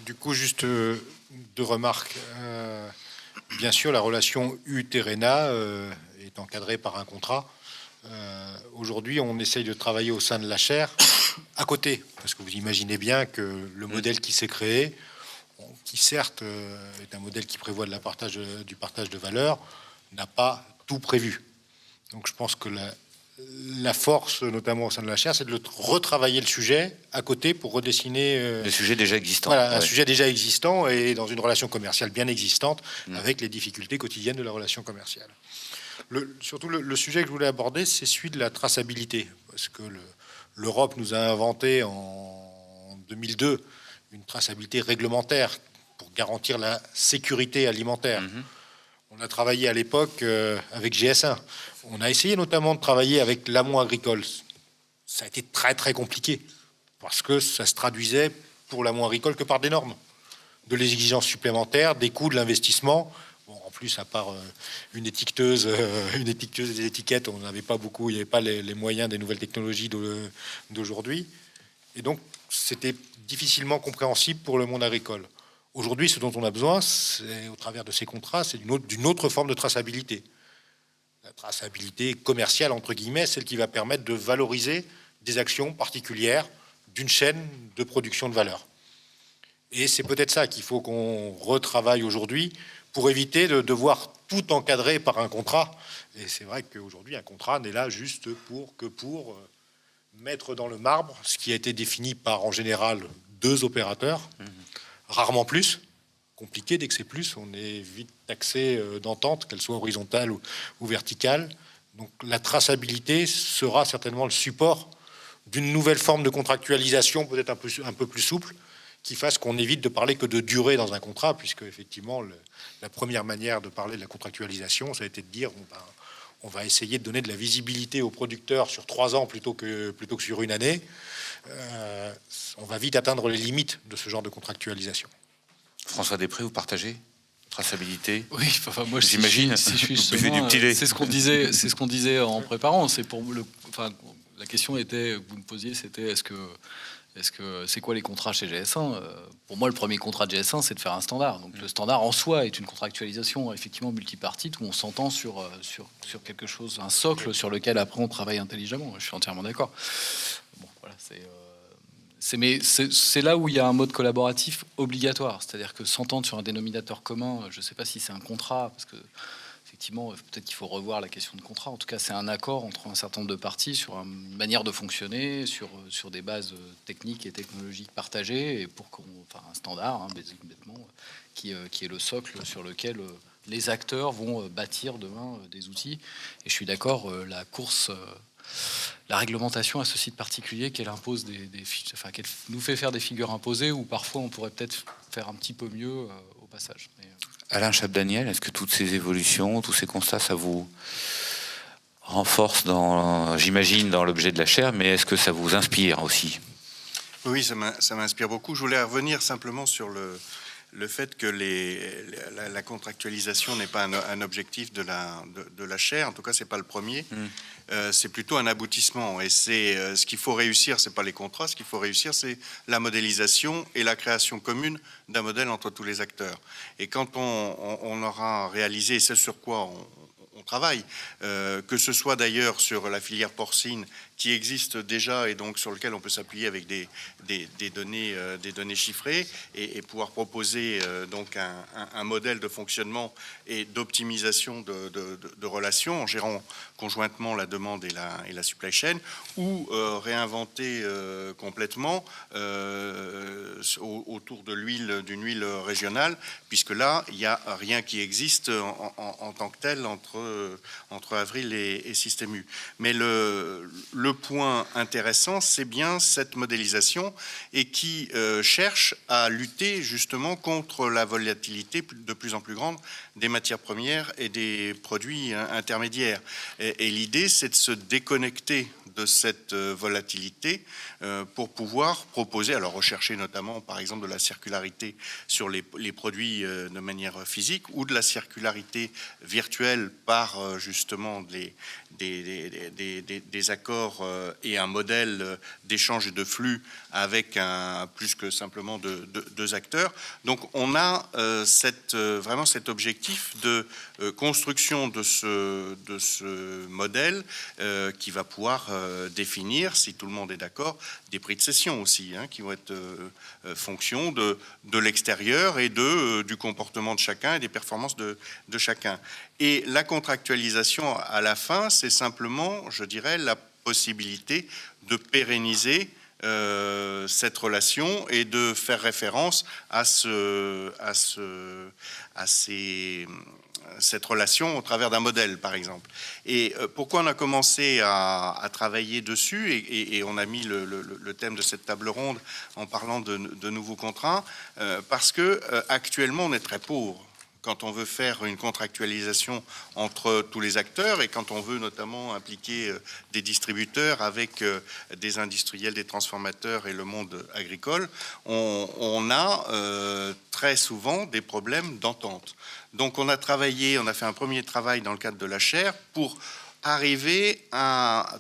Du coup, juste deux remarques. Bien sûr, la relation U-Terrena est encadrée par un contrat. Aujourd'hui, on essaye de travailler au sein de la chaire à côté, parce que vous imaginez bien que le modèle qui s'est créé, qui certes est un modèle qui prévoit du partage de valeur, n'a pas tout prévu. Donc je pense que la force, notamment au sein de la chaire, c'est de retravailler le sujet à côté pour redessiner Le sujet déjà existant. voilà, un Ouais. sujet déjà existant et dans une relation commerciale bien existante avec les difficultés quotidiennes de la relation commerciale. Surtout, le sujet que je voulais aborder, c'est celui de la traçabilité. Parce que l'Europe nous a inventé en 2002 une traçabilité réglementaire pour garantir la sécurité alimentaire. On a travaillé à l'époque avec GS1. On a essayé notamment de travailler avec l'amont agricole. Ça a été très très compliqué parce que ça se traduisait pour l'amont agricole que par des normes, de l'exigence supplémentaire, des coûts de l'investissement. Bon, en plus, à part une étiqueteuse des étiquettes, on n'avait pas beaucoup, il n'y avait pas les moyens des nouvelles technologies d'aujourd'hui. Et donc, c'était difficilement compréhensible pour le monde agricole. Aujourd'hui, ce dont on a besoin, c'est, au travers de ces contrats, c'est d'une autre forme de traçabilité. La traçabilité commerciale, entre guillemets, celle qui va permettre de valoriser des actions particulières d'une chaîne de production de valeur. Et c'est peut-être ça qu'il faut qu'on retravaille aujourd'hui pour éviter de devoir tout encadrer par un contrat. Et c'est vrai qu'aujourd'hui, un contrat n'est là juste pour mettre dans le marbre ce qui a été défini par, en général, 2 opérateurs, rarement plus. Compliqué, dès que c'est plus, on est vite taxé d'entente, qu'elle soit horizontale ou verticale. Donc la traçabilité sera certainement le support d'une nouvelle forme de contractualisation, peut-être un peu plus souple, qui fasse qu'on évite de parler que de durée dans un contrat, puisque effectivement la première manière de parler de la contractualisation, ça a été de dire on va essayer de donner de la visibilité aux producteurs sur 3 ans plutôt que sur une année. On va vite atteindre les limites de ce genre de contractualisation. François Després, vous partagez traçabilité? Oui, enfin moi J'imagine. si je suis Vous buvez du petit lait. c'est ce qu'on disait en préparant. C'est pour la question était que vous me posiez, c'était est-ce que c'est quoi les contrats chez GS1? Pour moi, le premier contrat de GS1, c'est de faire un standard. Donc le standard en soi est une contractualisation effectivement multipartite où on s'entend sur quelque chose, un socle sur lequel après on travaille intelligemment. Je suis entièrement d'accord. Bon, voilà, c'est là où il y a un mode collaboratif obligatoire, c'est-à-dire que s'entendre sur un dénominateur commun, je ne sais pas si c'est un contrat, parce que effectivement, peut-être qu'il faut revoir la question de contrat. En tout cas, c'est un accord entre un certain nombre de parties sur une manière de fonctionner, sur des bases techniques et technologiques partagées, et un standard, hein, bêtement, qui est le socle sur lequel les acteurs vont bâtir demain des outils. Et je suis d'accord, la réglementation à ce site particulier qu'elle impose qu'elle nous fait faire des figures imposées, où parfois on pourrait peut-être faire un petit peu mieux au passage. Alain Chapdaniel, est-ce que toutes ces évolutions, tous ces constats, ça vous renforce j'imagine, dans l'objet de la chaire, mais est-ce que ça vous inspire aussi? Oui, ça m'inspire beaucoup. Je voulais revenir simplement sur le fait que la contractualisation n'est pas un objectif de la chaire. En tout cas, c'est pas le premier. C'est plutôt un aboutissement. Et c'est ce qu'il faut réussir. C'est pas les contrats. Ce qu'il faut réussir, c'est la modélisation et la création commune d'un modèle entre tous les acteurs. Et quand on aura réalisé, et c'est sur quoi on travaille, que ce soit d'ailleurs sur la filière porcine qui existe déjà et donc sur lequel on peut s'appuyer avec des données chiffrées et pouvoir proposer donc un modèle de fonctionnement et d'optimisation de relations en gérant conjointement la demande et la supply chain, ou réinventer complètement autour d'une huile régionale, puisque là il n'y a rien qui existe en tant que tel entre Avril et Système U. Mais le point intéressant, c'est bien cette modélisation et qui cherche à lutter justement contre la volatilité de plus en plus grande des matières premières et des produits intermédiaires. Et l'idée, c'est de se déconnecter de cette volatilité pour pouvoir proposer, alors rechercher notamment par exemple de la circularité sur les produits de manière physique, ou de la circularité virtuelle par justement des accords et un modèle d'échange et de flux avec plus que simplement deux acteurs. Donc on a vraiment cet objectif de construction de ce modèle qui va pouvoir définir, si tout le monde est d'accord, des prix de cession aussi, hein, qui vont être fonction de l'extérieur et du comportement de chacun et des performances de chacun. Et la contractualisation, à la fin, c'est simplement, je dirais, la possibilité de pérenniser cette relation et de faire référence à cette relation au travers d'un modèle, par exemple. Et pourquoi on a commencé à travailler dessus, et on a mis le thème de cette table ronde en parlant de nouveaux contrats, parce que actuellement on est très pauvre quand on veut faire une contractualisation entre tous les acteurs et quand on veut notamment impliquer des distributeurs avec des industriels, des transformateurs et le monde agricole, on a très souvent des problèmes d'entente. Donc on a fait un premier travail dans le cadre de la chaire pour arriver à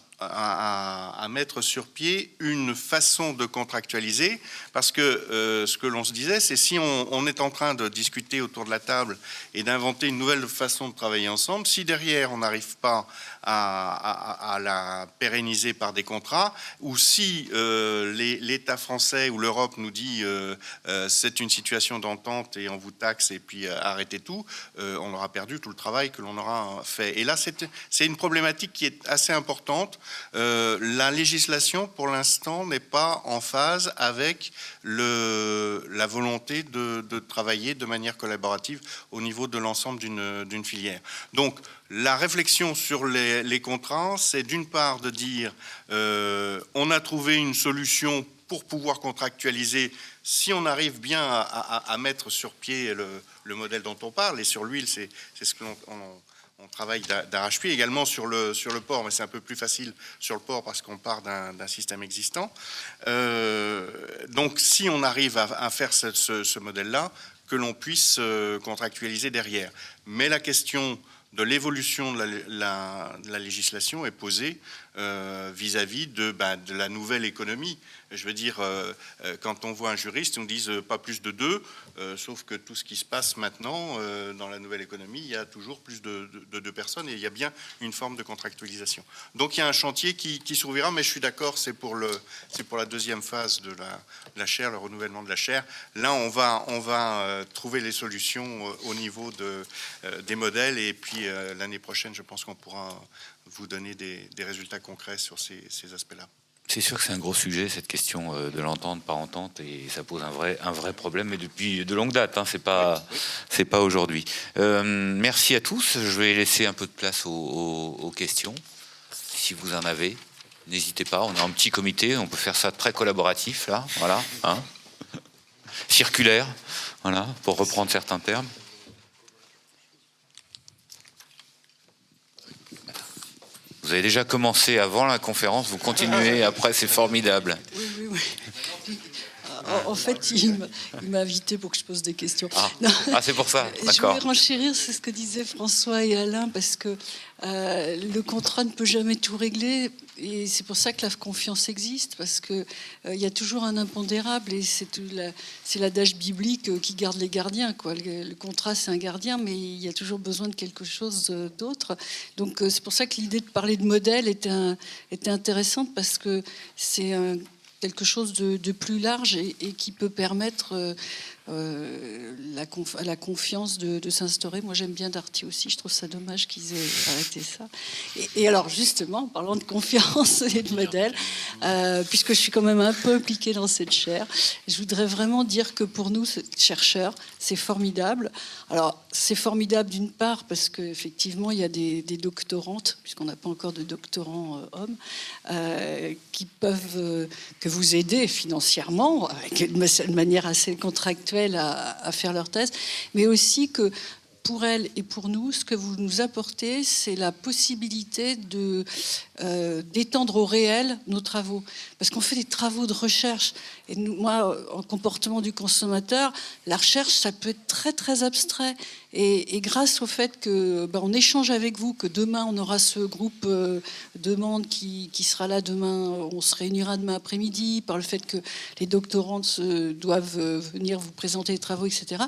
mettre sur pied une façon de contractualiser, parce que ce que l'on se disait, c'est si on est en train de discuter autour de la table et d'inventer une nouvelle façon de travailler ensemble, si derrière on n'arrive pas à la pérenniser par des contrats, ou si l'État français ou l'Europe nous dit c'est une situation d'entente et on vous taxe et puis arrêtez tout, on aura perdu tout le travail que l'on aura fait. Et là, c'est une problématique qui est assez importante. La législation, pour l'instant, n'est pas en phase avec la volonté de travailler de manière collaborative au niveau de l'ensemble d'une filière. Donc, la réflexion sur les contrats, c'est d'une part de dire on a trouvé une solution pour pouvoir contractualiser si on arrive bien à mettre sur pied le modèle dont on parle. Et sur l'huile, c'est ce que on travaille d'arrache-pied, également sur le port, mais c'est un peu plus facile sur le port parce qu'on part d'un système existant. Donc si on arrive à faire ce modèle-là, que l'on puisse contractualiser derrière. Mais la question de l'évolution de la législation est posée vis-à-vis de la nouvelle économie. Je veux dire, quand on voit un juriste, on dit pas plus de 2, sauf que tout ce qui se passe maintenant dans la nouvelle économie, il y a toujours plus de 2 personnes et il y a bien une forme de contractualisation. Donc il y a un chantier qui s'ouvrira, mais je suis d'accord, c'est pour la deuxième phase de la chaire, le renouvellement de la chaire. Là, on va trouver les solutions au niveau des modèles et puis l'année prochaine, je pense qu'on pourra vous donner des résultats concrets sur ces aspects-là. C'est sûr que c'est un gros sujet, cette question de l'entente par entente, et ça pose un vrai problème, mais depuis de longue date, hein, c'est pas aujourd'hui. Merci à tous. Je vais laisser un peu de place aux questions, si vous en avez. N'hésitez pas, on est un petit comité, on peut faire ça très collaboratif, là, voilà, hein. Circulaire, voilà, pour reprendre certains termes. Vous avez déjà commencé avant la conférence, vous continuez après, c'est formidable. Oui. En fait, il m'a invité pour que je pose des questions. C'est pour ça, d'accord. Je voulais renchérir, c'est ce que disaient François et Alain, parce que le contrat ne peut jamais tout régler, et c'est pour ça que la confiance existe, parce que il y a toujours un impondérable, et c'est l'adage biblique qui garde les gardiens, quoi. Le contrat, c'est un gardien, mais il y a toujours besoin de quelque chose d'autre. Donc c'est pour ça que l'idée de parler de modèle était intéressante, parce que c'est quelque chose de plus large et qui peut permettre à la confiance de s'instaurer. Moi, j'aime bien Darty aussi. Je trouve ça dommage qu'ils aient arrêté ça. Et alors, justement, en parlant de confiance et de modèle, puisque je suis quand même un peu impliquée dans cette chaire, je voudrais vraiment dire que pour nous, chercheurs, c'est formidable. Alors, c'est formidable d'une part parce qu'effectivement, il y a des doctorantes, puisqu'on n'a pas encore de doctorants hommes, qui peuvent que vous aider financièrement, de manière assez contractuelle, à faire leur thèse, mais aussi que pour elles et pour nous, ce que vous nous apportez, c'est la possibilité d'étendre au réel nos travaux. Parce qu'on fait des travaux de recherche. Et moi, en comportement du consommateur, la recherche, ça peut être très, très abstrait. Et grâce au fait que on échange avec vous, que demain, on aura ce groupe demande qui sera là demain, on se réunira demain après-midi, par le fait que les doctorantes doivent venir vous présenter les travaux, etc.,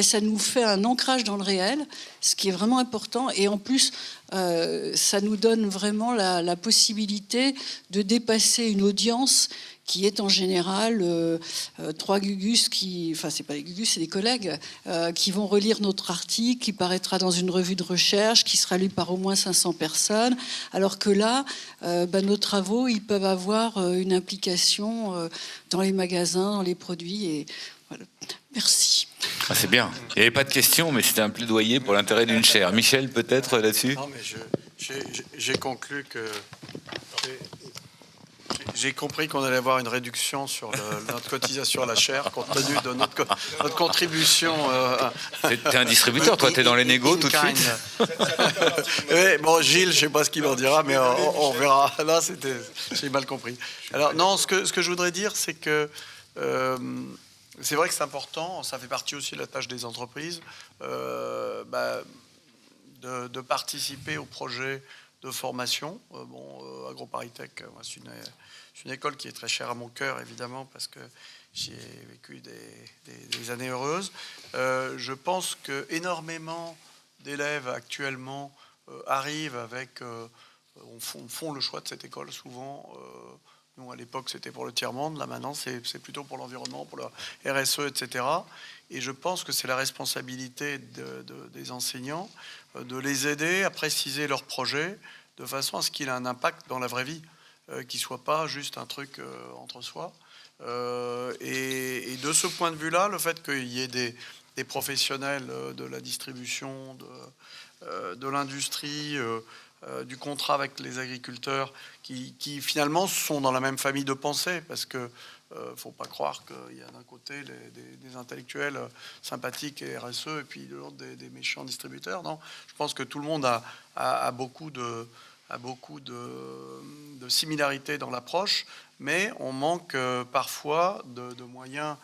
ça nous fait un ancrage dans le réel. ce qui est vraiment important. Et en plus, ça nous donne vraiment la possibilité de dépasser une audience qui est en général 3 gugus enfin c'est pas des gugus, c'est des collègues qui vont relire notre article, qui paraîtra dans une revue de recherche, qui sera lu par au moins 500 personnes, alors que là, nos travaux, ils peuvent avoir une implication dans les magasins, dans les produits, et voilà. Merci. Ah, c'est bien. Il n'y avait pas de questions, mais c'était un plaidoyer pour l'intérêt d'une chaire. Michel, peut-être là-dessus? Non, mais j'ai conclu que... J'ai compris qu'on allait avoir une réduction sur notre cotisation à la chaire, compte tenu de notre contribution. T'es un distributeur, toi, t'es dans les négos tout de suite. Oui, bon, Gilles, je sais pas ce qu'il en dira, mais on verra. Là, j'ai mal compris. Alors, non, ce que je voudrais dire, c'est que c'est vrai que c'est important, ça fait partie aussi de la tâche des entreprises, de participer au projet de formation. AgroParisTech, moi, c'est une école qui est très chère à mon cœur, évidemment, parce que j'y ai vécu des années heureuses. Je pense que énormément d'élèves actuellement arrivent avec... font le choix de cette école souvent. Nous, à l'époque, c'était pour le tiers-monde. Là, maintenant, c'est plutôt pour l'environnement, pour le RSE, etc. Et je pense que c'est la responsabilité des enseignants de les aider à préciser leur projet de façon à ce qu'il ait un impact dans la vraie vie, qu'il ne soit pas juste un truc entre soi. Et de ce point de vue-là, le fait qu'il y ait des professionnels de la distribution, de l'industrie, du contrat avec les agriculteurs, qui finalement sont dans la même famille de pensée, parce que faut pas croire qu'il y a d'un côté des intellectuels sympathiques et RSE, et puis de l'autre des méchants distributeurs. Non, je pense que tout le monde a beaucoup de similarités dans l'approche, mais on manque parfois de moyens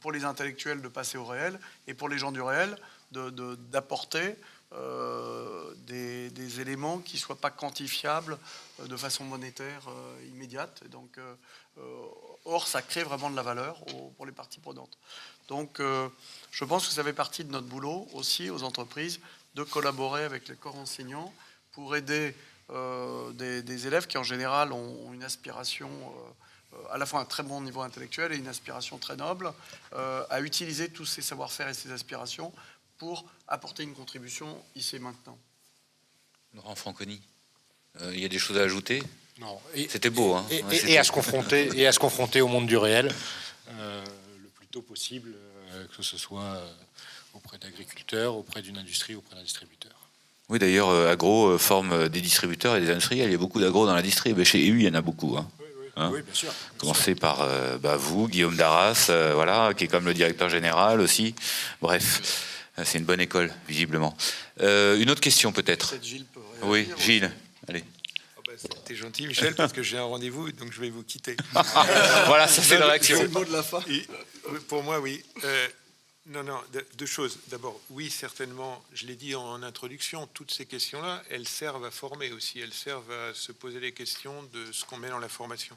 pour les intellectuels de passer au réel, et pour les gens du réel d'apporter des éléments qui ne soient pas quantifiables de façon monétaire immédiate. Donc, or, ça crée vraiment de la valeur pour les parties prenantes. Donc, je pense que ça fait partie de notre boulot aussi aux entreprises de collaborer avec les corps enseignants pour aider des élèves qui, en général, ont une aspiration, à la fois un très bon niveau intellectuel et une aspiration très noble, à utiliser tous ces savoir-faire et ces aspirations pour apporter une contribution ici et maintenant. Laurent Franconi, il y a des choses à ajouter? Non. C'était beau. Hein. Et à se confronter au monde du réel le plus tôt possible, que ce soit auprès d'agriculteurs, auprès d'une industrie, auprès d'un distributeur. Oui, d'ailleurs, Agro forme des distributeurs et des industriels. Il y a beaucoup d'agro dans la distrib. Et chez EU, il y en a beaucoup. Hein. Oui, bien sûr. Commencez par vous, Guillaume Darras, voilà, qui est comme le directeur général aussi. Bref, c'est une bonne école, visiblement. Une autre question, peut-être? Oui, Gilles, allez. T'es gentil, Michel, parce que j'ai un rendez-vous, donc je vais vous quitter. Voilà, ça c'est la réaction. C'est le mot de la fin. Pour moi, oui. Non, deux choses. D'abord, oui, certainement, je l'ai dit en introduction, toutes ces questions-là, elles servent à former aussi, elles servent à se poser les questions de ce qu'on met dans la formation.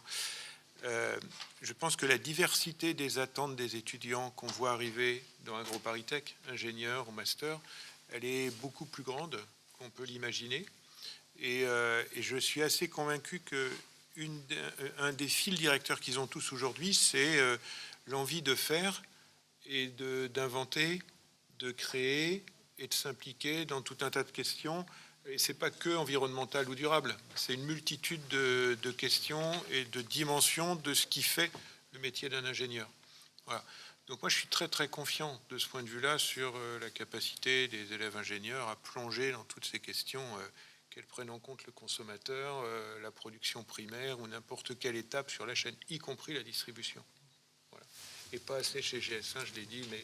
Je pense que la diversité des attentes des étudiants qu'on voit arriver dans AgroParisTech, ingénieurs ou master, elle est beaucoup plus grande qu'on peut l'imaginer. Et je suis assez convaincu que un des fils directeurs qu'ils ont tous aujourd'hui, c'est l'envie de faire et d'inventer, de créer et de s'impliquer dans tout un tas de questions. Et c'est pas que environnemental ou durable, c'est une multitude de questions et de dimensions de ce qui fait le métier d'un ingénieur. Voilà. Donc moi, je suis très très confiant de ce point de vue-là sur la capacité des élèves ingénieurs à plonger dans toutes ces questions, qu'elles prennent en compte le consommateur, la production primaire ou n'importe quelle étape sur la chaîne, y compris la distribution. Voilà. Et pas assez chez GS1, je l'ai dit, mais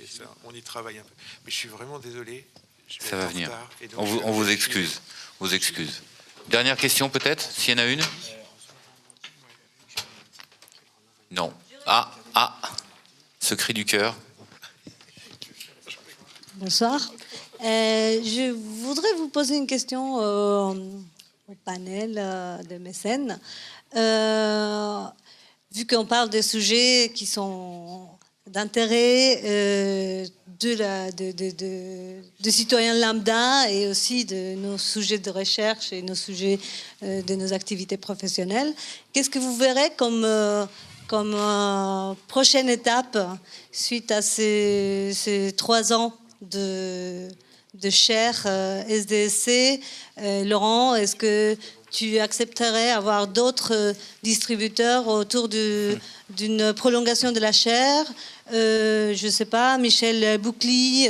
ça, on y travaille un peu. Mais je suis vraiment désolé. Ça va venir. On vous excuse. Vous excuse. Dernière question peut-être, s'il y en a une. Non. Ce cri du cœur. Bonsoir. Je voudrais vous poser une question au panel de mécènes. Vu qu'on parle de sujets qui sont d'intérêt de citoyens lambda et aussi de nos sujets de recherche et nos sujets de nos activités professionnelles. Qu'est-ce que vous verrez comme prochaine étape suite à ces 3 ans de chaire SDSC? Laurent, est-ce que tu accepterais avoir d'autres distributeurs autour d'une prolongation de la chaire? Je ne sais pas, Michel Boucli,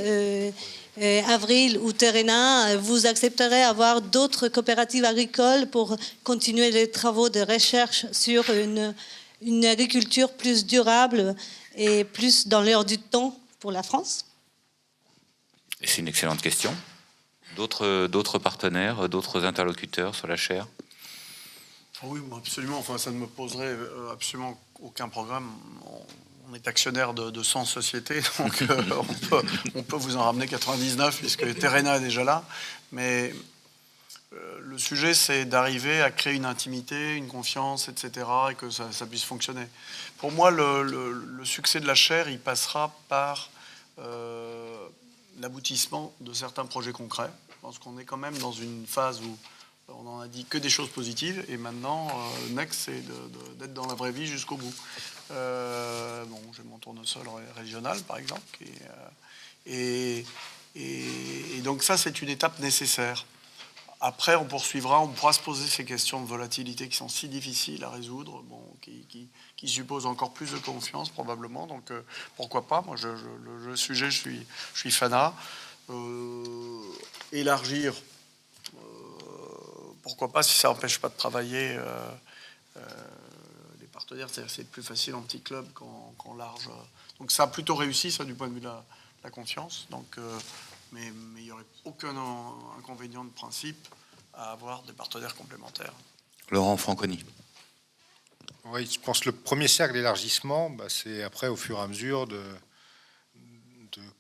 Avril ou Terena, vous accepterez avoir d'autres coopératives agricoles pour continuer les travaux de recherche sur une agriculture plus durable et plus dans l'air du temps pour la France? C'est une excellente question. D'autres partenaires, d'autres interlocuteurs sur la chaire? Oui, absolument. Enfin, ça ne me poserait absolument aucun problème. On est actionnaire de 100 sociétés, donc on peut vous en ramener 99 puisque Terena est déjà là. Mais le sujet, c'est d'arriver à créer une intimité, une confiance, etc., et que ça puisse fonctionner. Pour moi, le succès de la chaire, il passera par l'aboutissement de certains projets concrets. Je pense qu'on est quand même dans une phase où on n'en a dit que des choses positives, et maintenant, le next, c'est d'être dans la vraie vie jusqu'au bout. J'ai mon tournesol régional, par exemple, et donc ça, c'est une étape nécessaire. Après, on pourra se poser ces questions de volatilité qui sont si difficiles à résoudre, qui supposent encore plus de confiance, probablement. Donc, pourquoi pas? Moi, le sujet, je suis fanat. Élargir, pourquoi pas, si ça n'empêche pas de travailler les partenaires. C'est plus facile en petit club qu'en large. Donc, ça a plutôt réussi, ça, du point de vue de la confiance. Donc, mais il n'y aurait aucun inconvénient de principe à avoir des partenaires complémentaires. Laurent Franconi. Oui, je pense que le premier cercle d'élargissement, c'est après, au fur et à mesure, de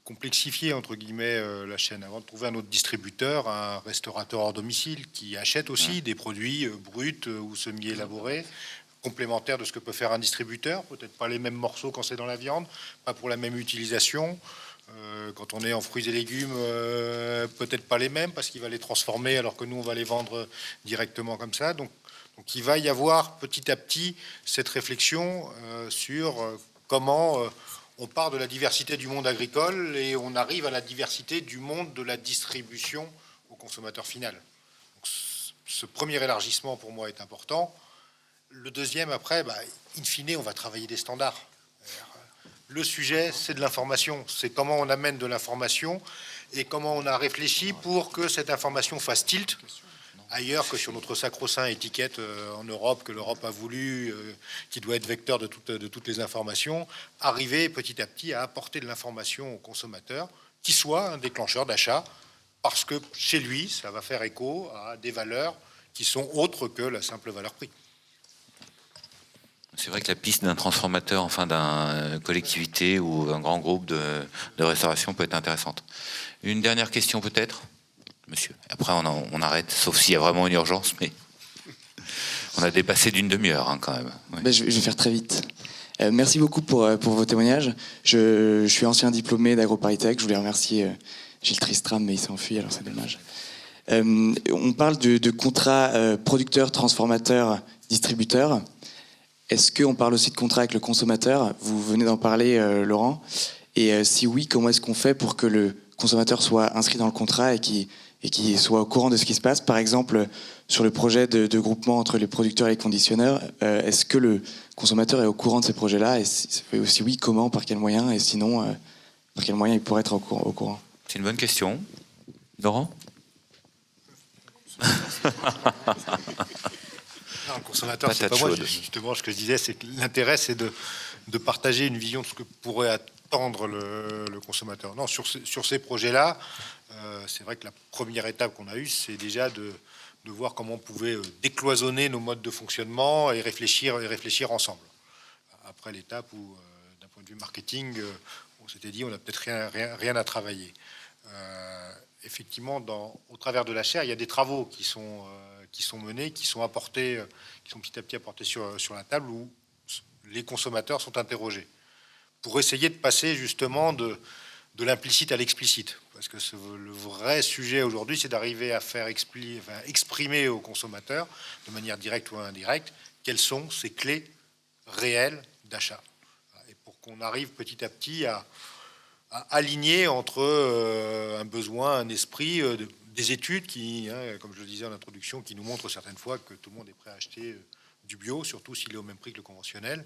complexifier, entre guillemets, la chaîne. Avant de trouver un autre distributeur, un restaurateur hors domicile qui achète aussi des produits bruts ou semi-élaborés, complémentaires de ce que peut faire un distributeur. Peut-être pas les mêmes morceaux quand c'est dans la viande, pas pour la même utilisation. Quand on est en fruits et légumes, peut-être pas les mêmes parce qu'il va les transformer alors que nous on va les vendre directement comme ça. Donc il va y avoir petit à petit cette réflexion sur comment on part de la diversité du monde agricole et on arrive à la diversité du monde de la distribution au consommateur final. Donc, ce premier élargissement pour moi est important. Le deuxième, après, in fine, on va travailler des standards. Le sujet, c'est de l'information. C'est comment on amène de l'information et comment on a réfléchi pour que cette information fasse tilt ailleurs que sur notre sacro-saint étiquette en Europe, que l'Europe a voulu, qui doit être vecteur de toutes les informations, arriver petit à petit à apporter de l'information au consommateur qui soit un déclencheur d'achat parce que chez lui, ça va faire écho à des valeurs qui sont autres que la simple valeur prix. C'est vrai que la piste d'un transformateur, enfin d'une collectivité ou un grand groupe de restauration peut être intéressante. Une dernière question peut-être, monsieur. Après on arrête, sauf s'il y a vraiment une urgence, mais on a dépassé d'une demi-heure quand même. Ouais. Je vais faire très vite. Merci beaucoup pour vos témoignages. Je suis ancien diplômé d'AgroParisTech. Je voulais remercier Gilles Tristram, mais il s'est enfui, alors c'est dommage. On parle de contrat producteur, transformateur, distributeur. Est-ce qu'on parle aussi de contrat avec le consommateur? Vous venez d'en parler, Laurent. Et si oui, comment est-ce qu'on fait pour que le consommateur soit inscrit dans le contrat et qu'il soit au courant de ce qui se passe? Par exemple, sur le projet de groupement entre les producteurs et les conditionneurs, est-ce que le consommateur est au courant de ces projets-là? Et si oui, comment, par quels moyens? Et sinon, par quels moyens il pourrait être au courant? C'est une bonne question. Laurent? Non, le consommateur, c'est pas moi. Justement, ce que je disais, c'est que l'intérêt, c'est de partager une vision de ce que pourrait attendre le consommateur. Non, sur ces projets-là, c'est vrai que la première étape qu'on a eue, c'est déjà de voir comment on pouvait décloisonner nos modes de fonctionnement et réfléchir ensemble. Après l'étape où, d'un point de vue marketing, on s'était dit on n'a peut-être rien à travailler. Effectivement, au travers de la chaire, il y a des travaux qui sont menés, qui sont petit à petit apportés sur la table où les consommateurs sont interrogés. pour essayer de passer justement de l'implicite à l'explicite. Parce que le vrai sujet aujourd'hui, c'est d'arriver à faire exprimer aux consommateurs, de manière directe ou indirecte, quelles sont ces clés réelles d'achat. Et pour qu'on arrive petit à petit à aligner entre un besoin, un esprit, des études qui, comme je le disais en introduction, qui nous montrent certaines fois que tout le monde est prêt à acheter du bio, surtout s'il est au même prix que le conventionnel.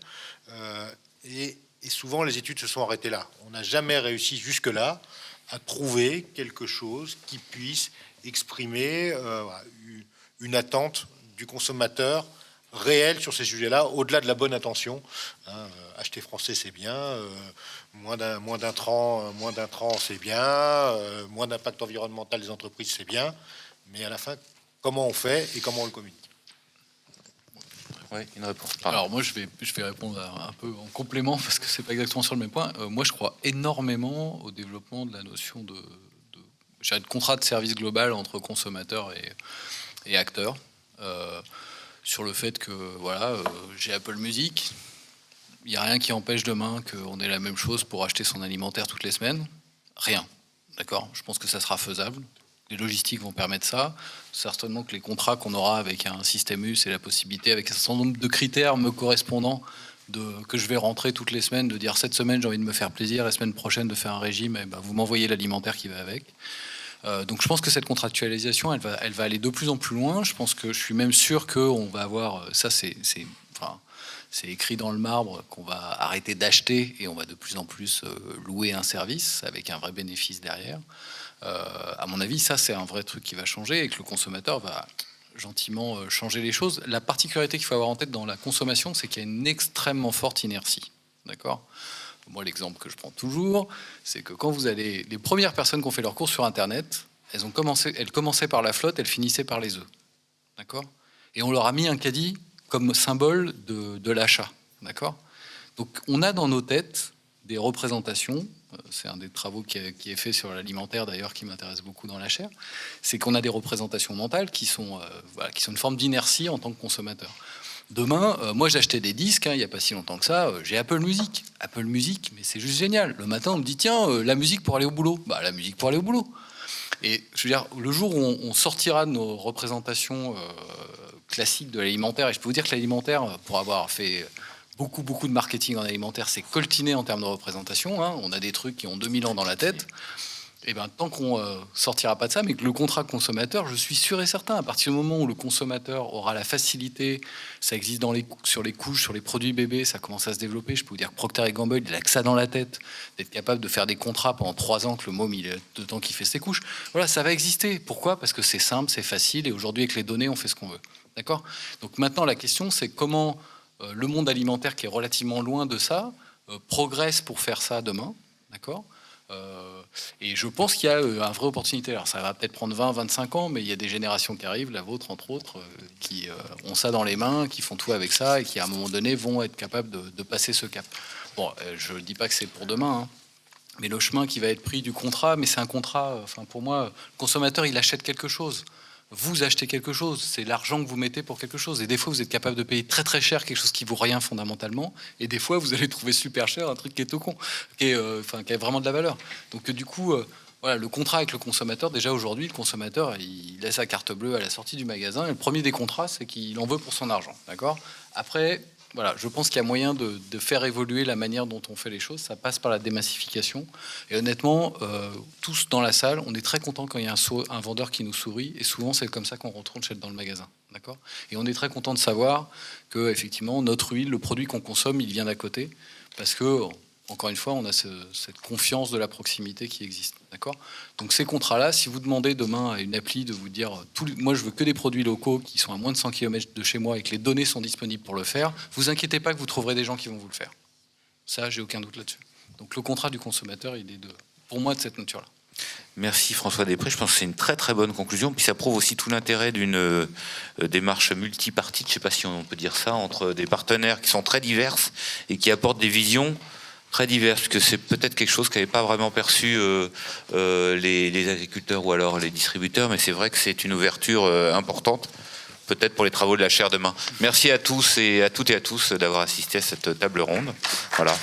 Et souvent, les études se sont arrêtées là. On n'a jamais réussi jusque-là à trouver quelque chose qui puisse exprimer une attente du consommateur réelle sur ces sujets-là, au-delà de la bonne intention. Acheter français, c'est bien. Moins d'intrants, c'est bien. Moins d'impact environnemental des entreprises, c'est bien. Mais à la fin, comment on fait et comment on le communique? Oui, une réponse. Alors moi, je vais répondre un peu en complément parce que c'est pas exactement sur le même point. Moi, je crois énormément au développement de la notion de contrat de service global entre consommateurs et acteurs. Sur le fait que j'ai Apple Music, il n'y a rien qui empêche demain qu'on ait la même chose pour acheter son alimentaire toutes les semaines. Rien. D'accord ? Je pense que ça sera faisable. Les logistiques vont permettre ça. Certainement que les contrats qu'on aura avec un système U, c'est la possibilité, avec un certain nombre de critères me correspondant, que je vais rentrer toutes les semaines, de dire cette semaine j'ai envie de me faire plaisir, la semaine prochaine de faire un régime, et vous m'envoyez l'alimentaire qui va avec. Donc je pense que cette contractualisation, elle va aller de plus en plus loin. Je suis même sûr qu'on va avoir, ça c'est écrit dans le marbre, qu'on va arrêter d'acheter et on va de plus en plus louer un service avec un vrai bénéfice derrière. À mon avis, ça c'est un vrai truc qui va changer et que le consommateur va gentiment changer les choses. La particularité qu'il faut avoir en tête dans la consommation, c'est qu'il y a une extrêmement forte inertie. D'accord ? Moi, l'exemple que je prends toujours, c'est que quand vous allez... Les premières personnes qui ont fait leurs courses sur Internet, elles commençaient par la flotte, elles finissaient par les œufs. D'accord ? Et on leur a mis un caddie comme symbole de l'achat. D'accord ? Donc, on a dans nos têtes des représentations. C'est un des travaux qui est fait sur l'alimentaire, d'ailleurs, qui m'intéresse beaucoup dans la chaire. C'est qu'on a des représentations mentales qui sont une forme d'inertie en tant que consommateur. Demain, moi j'ai acheté des disques, il n'y a pas si longtemps que ça, j'ai Apple Music. Apple Music, mais c'est juste génial. Le matin, on me dit, tiens, la musique pour aller au boulot. La musique pour aller au boulot. Et je veux dire, le jour où on sortira de nos représentations classiques de l'alimentaire, et je peux vous dire que l'alimentaire, pour avoir fait beaucoup de marketing en alimentaire, c'est coltiné en termes de représentation. On a des trucs qui ont 2000 ans dans la tête. Et tant qu'on sortira pas de ça, mais que le contrat consommateur, je suis sûr et certain, à partir du moment où le consommateur aura la facilité, ça existe sur les couches, sur les produits bébés, ça commence à se développer. Je peux vous dire que Procter & Gamble, il a que ça dans la tête, d'être capable de faire des contrats pendant 3 ans, que le môme, il est de temps qu'il fait ses couches. Voilà, ça va exister. Pourquoi ? Parce que c'est simple, c'est facile, et aujourd'hui, avec les données, on fait ce qu'on veut. D'accord ? Donc maintenant, la question, c'est comment le monde alimentaire, qui est relativement loin de ça, progresse pour faire ça demain. D'accord ? Et je pense qu'il y a une vraie opportunité. Alors ça va peut-être prendre 20-25 ans, mais il y a des générations qui arrivent, la vôtre entre autres, qui ont ça dans les mains, qui font tout avec ça et qui à un moment donné vont être capables de passer ce cap. Bon, je ne dis pas que c'est pour demain, mais le chemin qui va être pris du contrat, mais c'est un contrat, pour moi, le consommateur il achète quelque chose. Vous achetez quelque chose, c'est l'argent que vous mettez pour quelque chose. Et des fois, vous êtes capable de payer très très cher quelque chose qui vaut rien fondamentalement. Et des fois, vous allez trouver super cher un truc qui est tout con, qui a vraiment de la valeur. Donc du coup, le contrat avec le consommateur, déjà aujourd'hui, le consommateur, il laisse sa carte bleue à la sortie du magasin. Et le premier des contrats, c'est qu'il en veut pour son argent. D'accord ? Après, je pense qu'il y a moyen de faire évoluer la manière dont on fait les choses. Ça passe par la démassification. Et honnêtement, tous dans la salle, on est très content quand il y a un vendeur qui nous sourit. Et souvent, c'est comme ça qu'on retourne dans le magasin. D'accord ? Et on est très content de savoir que, effectivement, notre huile, le produit qu'on consomme, il vient d'à côté. Parce que, encore une fois, on a cette confiance de la proximité qui existe. D'accord ? Donc ces contrats-là, si vous demandez demain à une appli de vous dire moi je veux que des produits locaux qui sont à moins de 100 km de chez moi et que les données sont disponibles pour le faire, vous inquiétez pas que vous trouverez des gens qui vont vous le faire. Ça, j'ai aucun doute là-dessus. Donc le contrat du consommateur, il est pour moi de cette nature-là. Merci François Després, je pense que c'est une très très bonne conclusion, puis ça prouve aussi tout l'intérêt d'une démarche multipartite, je ne sais pas si on peut dire ça, entre des partenaires qui sont très diverses et qui apportent des visions très diverses, parce que c'est peut-être quelque chose qu'avaient pas vraiment perçu les agriculteurs ou alors les distributeurs, mais c'est vrai que c'est une ouverture importante, peut-être pour les travaux de la chaire demain. Merci à tous et à toutes et à tous d'avoir assisté à cette table ronde. Voilà.